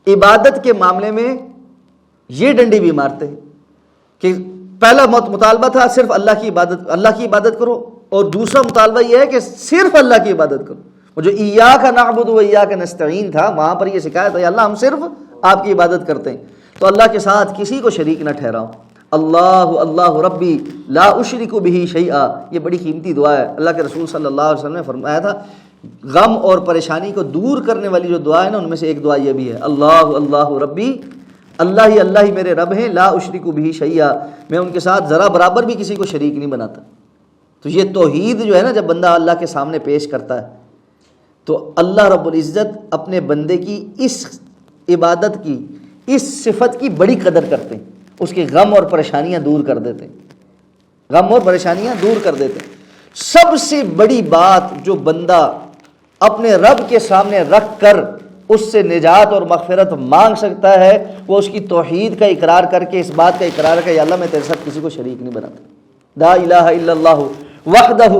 عبادت کے معاملے میں یہ ڈنڈی بھی مارتے ہیں کہ پہلا مطالبہ تھا صرف اللہ کی عبادت کرو، اور دوسرا مطالبہ یہ ہے کہ صرف اللہ کی عبادت کرو۔ وہ جو ایاک نعبد و ایاک نستعین تھا، وہاں پر یہ شکایت ہے اللہ ہم صرف آپ کی عبادت کرتے ہیں، تو اللہ کے ساتھ کسی کو شریک نہ ٹھہراؤ۔ اللہ ربی لا اشرک بہ شیئا، یہ بڑی قیمتی دعا ہے۔ اللہ کے رسول صلی اللہ علیہ وسلم نے فرمایا تھا غم اور پریشانی کو دور کرنے والی جو دعا ہے نا، ان میں سے ایک دعا یہ بھی ہے، اللہ ربی، اللہ ہی میرے رب ہیں، لا اشرک بہ شیئا، میں ان کے ساتھ ذرا برابر بھی کسی کو شریک نہیں بناتا۔ تو یہ توحید جو ہے نا، جب بندہ اللہ کے سامنے پیش کرتا ہے تو اللہ رب العزت اپنے بندے کی اس عبادت کی، اس صفت کی بڑی قدر کرتے ہیں، اس کی غم اور پریشانیاں دور کر دیتے ہیں، غم اور پریشانیاں دور کر دیتے ہیں۔ سب سے بڑی بات جو بندہ اپنے رب کے سامنے رکھ کر اس سے نجات اور مغفرت مانگ سکتا ہے، وہ اس کی توحید کا اقرار کر کے اس بات کا اقرار ہے کہ یا اللہ میں تیرے ساتھ کسی کو شریک نہیں بناتا، لا الہ الا اللہ وحدہ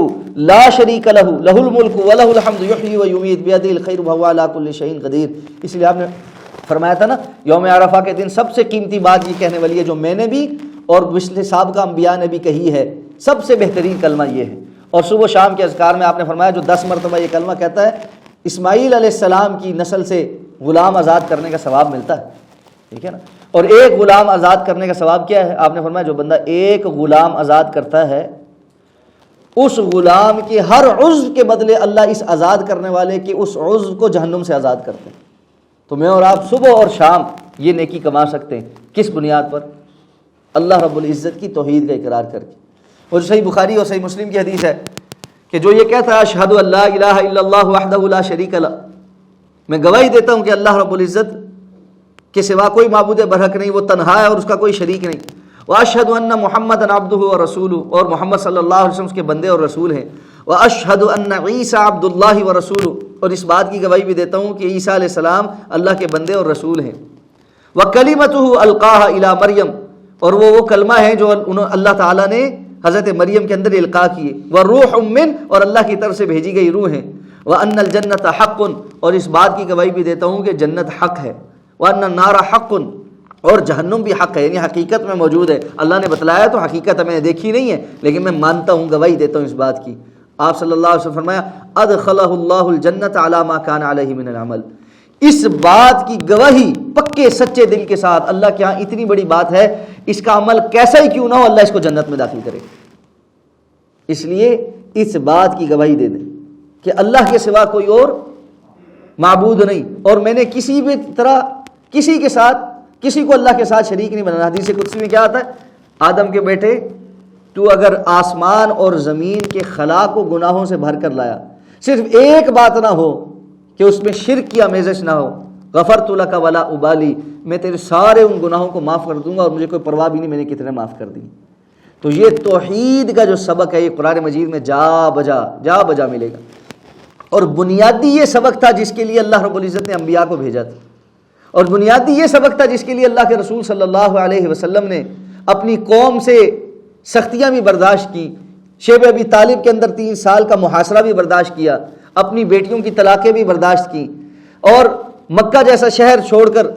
لا شریک لہ لہ الملک ولہ الحمد یحیی و یمیت بیدہ الخیر وہو علی کل شیء قدیر۔ اس لیے آپ نے فرمایا تھا نا یوم عرفہ کے دن سب سے قیمتی بات یہ کہنے والی ہے جو میں نے بھی اور پچھلے سابقہ انبیاء نے بھی کہی ہے، سب سے بہترین کلمہ یہ ہے۔ اور صبح و شام کے اذکار میں آپ نے فرمایا جو 10 مرتبہ یہ کلمہ کہتا ہے، اسماعیل علیہ السلام کی نسل سے غلام آزاد کرنے کا ثواب ملتا ہے، ٹھیک ہے نا۔ اور ایک غلام آزاد کرنے کا ثواب کیا ہے؟ آپ نے فرمایا جو بندہ ایک غلام آزاد کرتا ہے، اس غلام کے ہر عضو کے بدلے اللہ اس آزاد کرنے والے کے اس عضو کو جہنم سے آزاد کرتے ہیں۔ تو میں اور آپ صبح اور شام یہ نیکی کما سکتے ہیں، کس بنیاد پر؟ اللہ رب العزت کی توحید کا اقرار کر کے۔ اور صحیح بخاری اور صحیح مسلم کی حدیث ہے کہ جو یہ کہتا ہے اشہد ان لا الہ الا اللہ وحدہ لا شریک لہ، میں گواہی دیتا ہوں کہ اللہ رب العزت کے سوا کوئی معبود برحق نہیں، وہ تنہا ہے اور اس کا کوئی شریک نہیں، واشہد ان محمد عبدہ ورسولہ، اور محمد صلی اللہ علیہ وسلم اس کے بندے اور رسول ہیں، واشہد ان عیسیٰ عبد اللہ ورسولہ، اور اس بات کی گواہی بھی دیتا ہوں کہ عیسیٰ علیہ السلام اللہ کے بندے اور رسول ہیں، وکلمتہ القاہا الی مریم، اور وہ کلمہ ہے جو اللہ تعالیٰ نے حضرت مریم کے اندر القاء کیے، وروح من، اور اللہ کی طرف سے بھیجی گئی روح ہیں، وان الجنۃ حق، اور اس بات کی گواہی بھی دیتا ہوں کہ جنت حق ہے، وان النار حق، اور جہنم بھی حق ہے، یعنی حقیقت میں موجود ہے، اللہ نے بتلایا تو حقیقت میں نے دیکھی نہیں ہے لیکن میں مانتا ہوں، گواہی دیتا ہوں اس بات کی۔ آپ صلی اللہ علیہ وسلم فرمایا ادخلہ اللہ الجنۃ علی ما کان علیہ من العمل، اس بات کی گواہی پکے سچے دل کے ساتھ اللہ کے ہاں اتنی بڑی بات ہے، اس کا عمل کیسا ہی کیوں نہ ہو اللہ اس کو جنت میں داخل کرے۔ اس لیے اس بات کی گواہی دے دیں کہ اللہ کے سوا کوئی اور معبود نہیں، اور میں نے کسی بھی طرح کسی کو اللہ کے ساتھ شریک نہیں بنانا۔ حدیث قدسی میں کیا آتا ہے؟ آدم کے بیٹے، تو اگر آسمان اور زمین کے خلا کو گناہوں سے بھر کر لایا، صرف ایک بات نہ ہو کہ اس میں شرک کی آمیزش نہ ہو، غفرت لک ولا ابالی، میں تیرے سارے ان گناہوں کو معاف کر دوں گا اور مجھے کوئی پرواہ بھی نہیں میں نے کتنے معاف کر دی۔ تو یہ توحید کا جو سبق ہے یہ قرآن مجید میں جا بجا ملے گا، اور بنیادی یہ سبق تھا جس کے لیے اللہ رب العزت نے انبیاء کو بھیجا تھا، اور بنیادی یہ سبق تھا جس کے لیے اللہ کے رسول صلی اللہ علیہ وسلم نے اپنی قوم سے سختیاں بھی برداشت کی، شیب ابی طالب کے اندر 3 سال کا محاصرہ بھی برداشت کیا، اپنی بیٹیوں کی طلاقیں بھی برداشت کی، اور مکہ جیسا شہر چھوڑ کر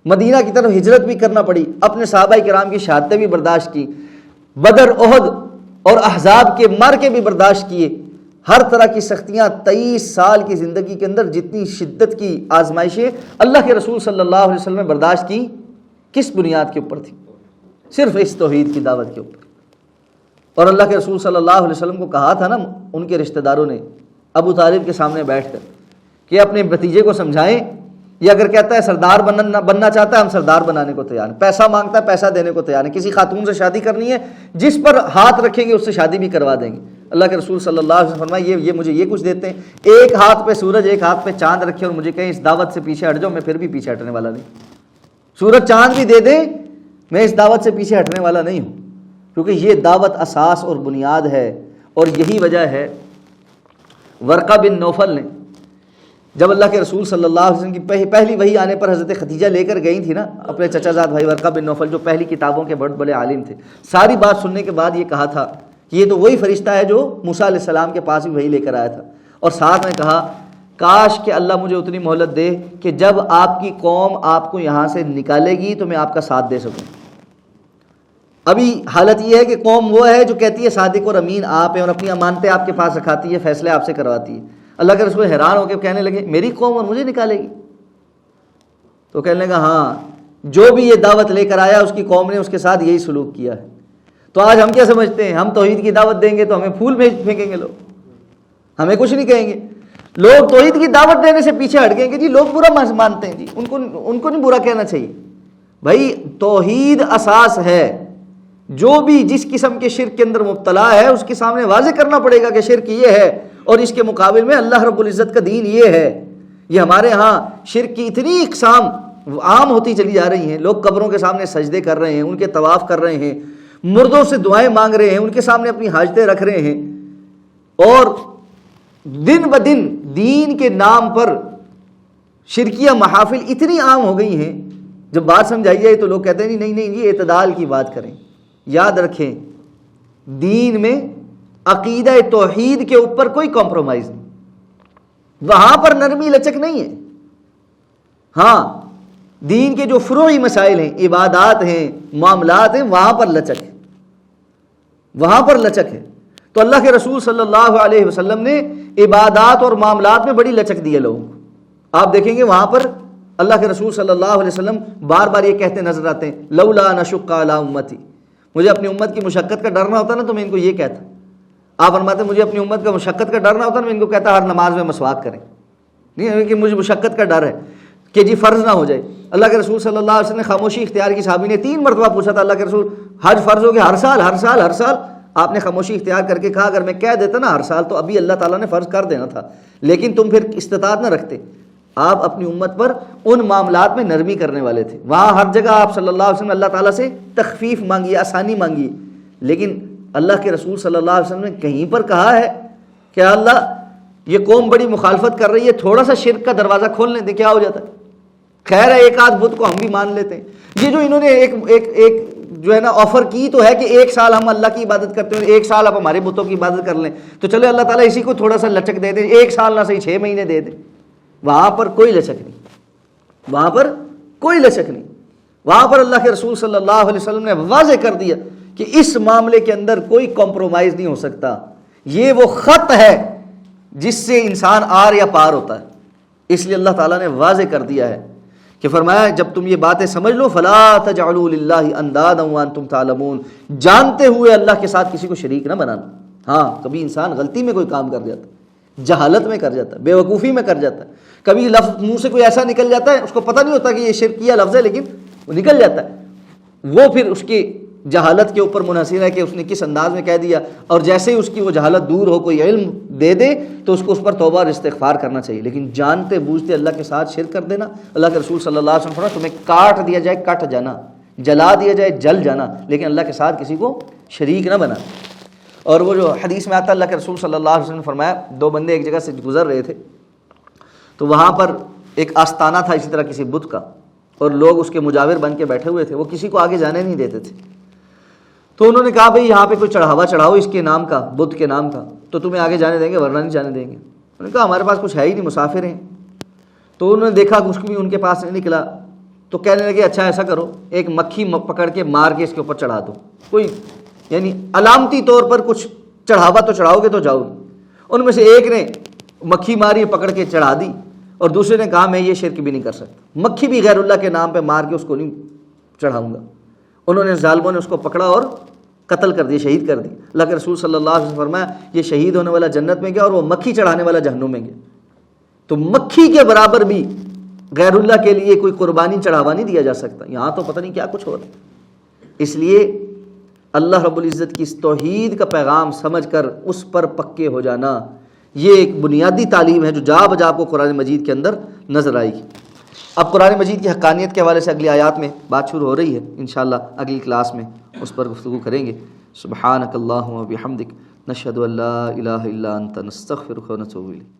مدینہ کی طرف ہجرت بھی کرنا پڑی، اپنے صحابہ کرام کی شہادتیں بھی برداشت کی، بدر، احد اور احزاب کے مارکے بھی برداشت کیے، ہر طرح کی سختیاں 23 سال کی زندگی کے اندر جتنی شدت کی آزمائشیں اللہ کے رسول صلی اللہ علیہ وسلم نے برداشت کی، کس بنیاد کے اوپر تھی؟ صرف اس توحید کی دعوت کے اوپر۔ اور اللہ کے رسول صلی اللہ علیہ وسلم کو کہا تھا نا ان کے رشتہ داروں نے ابو طالب کے سامنے بیٹھ کر کہ اپنے بھتیجے کو سمجھائیں، یہ اگر کہتا ہے سردار بننا چاہتا ہے ہم سردار بنانے کو تیار ہیں، پیسہ مانگتا ہے پیسہ دینے کو تیار ہیں، کسی خاتون سے شادی کرنی ہے جس پر ہاتھ رکھیں گے اس سے شادی بھی کروا دیں گے۔ اللہ کے رسول صلی اللہ علیہ وسلم فرمایا یہ مجھے یہ کچھ دیتے ہیں، ایک ہاتھ پہ سورج ایک ہاتھ پہ چاند رکھے اور مجھے کہیں اس دعوت سے پیچھے ہٹ جاؤ، میں پھر بھی پیچھے ہٹنے والا نہیں۔ سورج چاند بھی دے دیں میں اس دعوت سے پیچھے ہٹنے والا نہیں ہوں، کیونکہ یہ دعوت اساس اور بنیاد ہے۔ اور یہی وجہ ہے ورقہ بن نوفل نے جب اللہ کے رسول صلی اللہ علیہ وسلم کی پہلی وحی آنے پر حضرت خدیجہ لے کر گئی تھی نا اپنے چچا زاد بھائی ورقہ بن نوفل، جو پہلی کتابوں کے بڑے بڑے عالم تھے، ساری بات سننے کے بعد یہ کہا تھا کہ یہ تو وہی فرشتہ ہے جو موسیٰ علیہ السلام کے پاس بھی وحی لے کر آیا تھا، اور ساتھ میں کہا کاش کہ اللہ مجھے اتنی مہلت دے کہ جب آپ کی قوم آپ کو یہاں سے نکالے گی تو میں آپ کا ساتھ دے سکوں۔ ابھی حالت یہ ہے کہ قوم وہ ہے جو کہتی ہے صادق اور امین آپ ہیں، اور اپنی امانتیں آپ کے پاس رکھاتی ہے، فیصلے آپ سے کرواتی ہے۔ اللہ کے رسول حیران ہو کے کہنے لگے میری قوم اور مجھے نکالے گی؟ تو کہنے لگا ہاں، جو بھی یہ دعوت لے کر آیا اس کی قوم نے اس کے ساتھ یہی سلوک کیا ہے۔ تو آج ہم کیا سمجھتے ہیں؟ ہم توحید کی دعوت دیں گے تو ہمیں پھول پھینکیں گے، لوگ ہمیں کچھ نہیں کہیں گے۔ لوگ توحید کی دعوت دینے سے پیچھے ہٹ گئے کہ جی لوگ برا مانتے ہیں، جی ان کو نہیں برا کہنا چاہیے۔ بھائی توحید اساس ہے، جو بھی جس قسم کے شرک کے اندر مبتلا ہے اس کے سامنے واضح کرنا پڑے گا کہ شرک یہ ہے اور اس کے مقابل میں اللہ رب العزت کا دین یہ ہے۔ یہ ہمارے ہاں شرک کی اتنی اقسام عام ہوتی چلی جا رہی ہیں، لوگ قبروں کے سامنے سجدے کر رہے ہیں، ان کے طواف کر رہے ہیں، مردوں سے دعائیں مانگ رہے ہیں، ان کے سامنے اپنی حاجتیں رکھ رہے ہیں، اور دن بدن دین کے نام پر شرکیہ محافل اتنی عام ہو گئی ہیں، جب بات سمجھائی جائے تو لوگ کہتے ہیں نہیں یہ اعتدال کی بات کریں۔ یاد رکھیں دین میں عقیدہ توحید کے اوپر کوئی کمپرومائز نہیں، وہاں پر نرمی لچک نہیں ہے۔ ہاں دین کے جو فروعی مسائل ہیں، عبادات ہیں، معاملات ہیں، وہاں پر لچک ہے، وہاں پر لچک ہے۔ تو اللہ کے رسول صلی اللہ علیہ وسلم نے عبادات اور معاملات میں بڑی لچک دی ہے لوگوں کو۔ آپ دیکھیں گے وہاں پر اللہ کے رسول صلی اللہ علیہ وسلم بار بار یہ کہتے نظر آتے ہیں لولا نشق علی امتی، مجھے اپنی امت کی مشقت کا ڈر نہ ہوتا نا تو میں ان کو یہ کہتا۔ آپ فرماتے ہیں مجھے اپنی امت کا مشقت کا ڈر نہ ہوتا نا میں ان کو کہتا ہر نماز میں مسواک کریں، نہیں کہ مجھے مشقت کا ڈر ہے کہ جی فرض نہ ہو جائے۔ اللہ کے رسول صلی اللہ علیہ وسلم نے خاموشی اختیار کی، صحابی نے 3 مرتبہ پوچھا تھا اللہ کے رسول حج فرض ہو گیا؟ ہر سال آپ نے خاموشی اختیار کر کے کہا اگر میں کہہ دیتا نا ہر سال تو ابھی اللہ تعالیٰ نے فرض کر دینا تھا، لیکن تم پھر استطاعت نہ رکھتے۔ آپ اپنی امت پر ان معاملات میں نرمی کرنے والے تھے، وہاں ہر جگہ آپ صلی اللہ علیہ وسلم اللہ تعالیٰ سے تخفیف مانگی، آسانی مانگی، لیکن اللہ کے رسول صلی اللہ علیہ وسلم نے کہیں پر کہا ہے کہ اللہ یہ قوم بڑی مخالفت کر رہی ہے، تھوڑا سا شرک کا دروازہ کھول لیں تو کیا ہو جاتا ہے؟ خیر ہے ایک آدھ بت کو ہم بھی مان لیتے ہیں۔ یہ جو انہوں نے ایک جو ہے نا آفر کی تو ہے کہ 1 سال ہم اللہ کی عبادت کرتے ہیں، 1 سال آپ ہمارے بتوں کی عبادت کر لیں، تو چلے اللہ تعالیٰ اسی کو تھوڑا سا لچک دے دیں، 1 سال نہ صحیح 6 مہینے دے دیں۔ وہاں پر کوئی لچک نہیں، وہاں پر کوئی لچک نہیں۔ وہاں پر اللہ کے رسول صلی اللہ علیہ وسلم نے واضح کر دیا کہ اس معاملے کے اندر کوئی کمپرومائز نہیں ہو سکتا۔ یہ وہ خط ہے جس سے انسان آر یا پار ہوتا ہے، اس لیے اللہ تعالیٰ نے واضح کر دیا ہے کہ فرمایا جب تم یہ باتیں سمجھ لو فلا تجعلوا للہ اندادا وانتم تعلمون، جانتے ہوئے اللہ کے ساتھ کسی کو شریک نہ بنانا۔ ہاں کبھی انسان غلطی میں کوئی کام کر جاتا ہے، جہالت میں کر جاتا ہے، بے وقوفی میں کر جاتا ہے، کبھی لفظ منہ سے کوئی ایسا نکل جاتا ہے اس کو پتہ نہیں ہوتا کہ یہ شرکیہ لفظ ہے لیکن وہ نکل جاتا ہے، وہ پھر اس کی جہالت کے اوپر منحصر ہے کہ اس نے کس انداز میں کہہ دیا، اور جیسے ہی اس کی وہ جہالت دور ہو کوئی علم دے دے تو اس کو اس پر توبہ اور استغفار کرنا چاہیے، لیکن جانتے بوجھتے اللہ کے ساتھ شرک کر دینا۔ اللہ کے رسول صلی اللہ علیہ وسلم فرمایا تمہیں کاٹ دیا جائے کٹ جانا، جلا دیا جائے جل جانا، لیکن اللہ کے ساتھ کسی کو شریک نہ بنانا۔ اور وہ جو حدیث میں آتا ہے اللہ کے رسول صلی اللہ علیہ وسلم نے فرمایا 2 بندے ایک جگہ سے گزر رہے تھے تو وہاں پر ایک آستانہ تھا اسی طرح کسی بت کا، اور لوگ اس کے مجاور بن کے بیٹھے ہوئے تھے، وہ کسی کو آگے جانے نہیں دیتے تھے۔ تو انہوں نے کہا بھئی یہاں پہ کوئی چڑھاوا چڑھاؤ اس کے نام کا، بت کے نام کا، تو تمہیں آگے جانے دیں گے ورنہ نہیں جانے دیں گے۔ انہوں نے کہا ہمارے پاس کچھ ہے ہی نہیں، مسافر ہیں۔ تو انہوں نے دیکھا کچھ بھی ان کے پاس نہیں نکلا، تو کہنے لگے اچھا ایسا کرو ایک مکھی پکڑ کے مار کے اس کے اوپر چڑھا دو، کوئی یعنی علامتی طور پر کچھ چڑھاوا تو چڑھاؤ گے تو جاؤ گے۔ ان میں سے ایک نے مکھی ماری پکڑ کے چڑھا دی، اور دوسرے نے کہا میں یہ شرک بھی نہیں کر سکتا، مکھی بھی غیر اللہ کے نام پہ مار کے اس کو نہیں چڑھاؤں گا۔ انہوں نے ظالموں نے اس کو پکڑا اور قتل کر دیا، شہید کر دی۔ اللہ کے رسول صلی اللہ علیہ وسلم فرمایا یہ شہید ہونے والا جنت میں گیا اور وہ مکھی چڑھانے والا جہنم میں گیا۔ تو مکھی کے برابر بھی غیر اللہ کے لیے کوئی قربانی چڑھاوا نہیں دیا جا سکتا، یہاں تو پتہ نہیں کیا کچھ ہو رہا ہے۔ اس لیے اللہ رب العزت کی اس توحید کا پیغام سمجھ کر اس پر پکے ہو جانا، یہ ایک بنیادی تعلیم ہے جو جا بجا آپ کو قرآن مجید کے اندر نظر آئے گی۔ اب قرآن مجید کی حقانیت کے حوالے سے اگلی آیات میں بات شروع ہو رہی ہے، انشاءاللہ اگلی کلاس میں اس پر گفتگو کریں گے۔ سبحانک اللہم و بحمدک نشہد ان لا الہ الا انت نستغفرک و نتوب الیک۔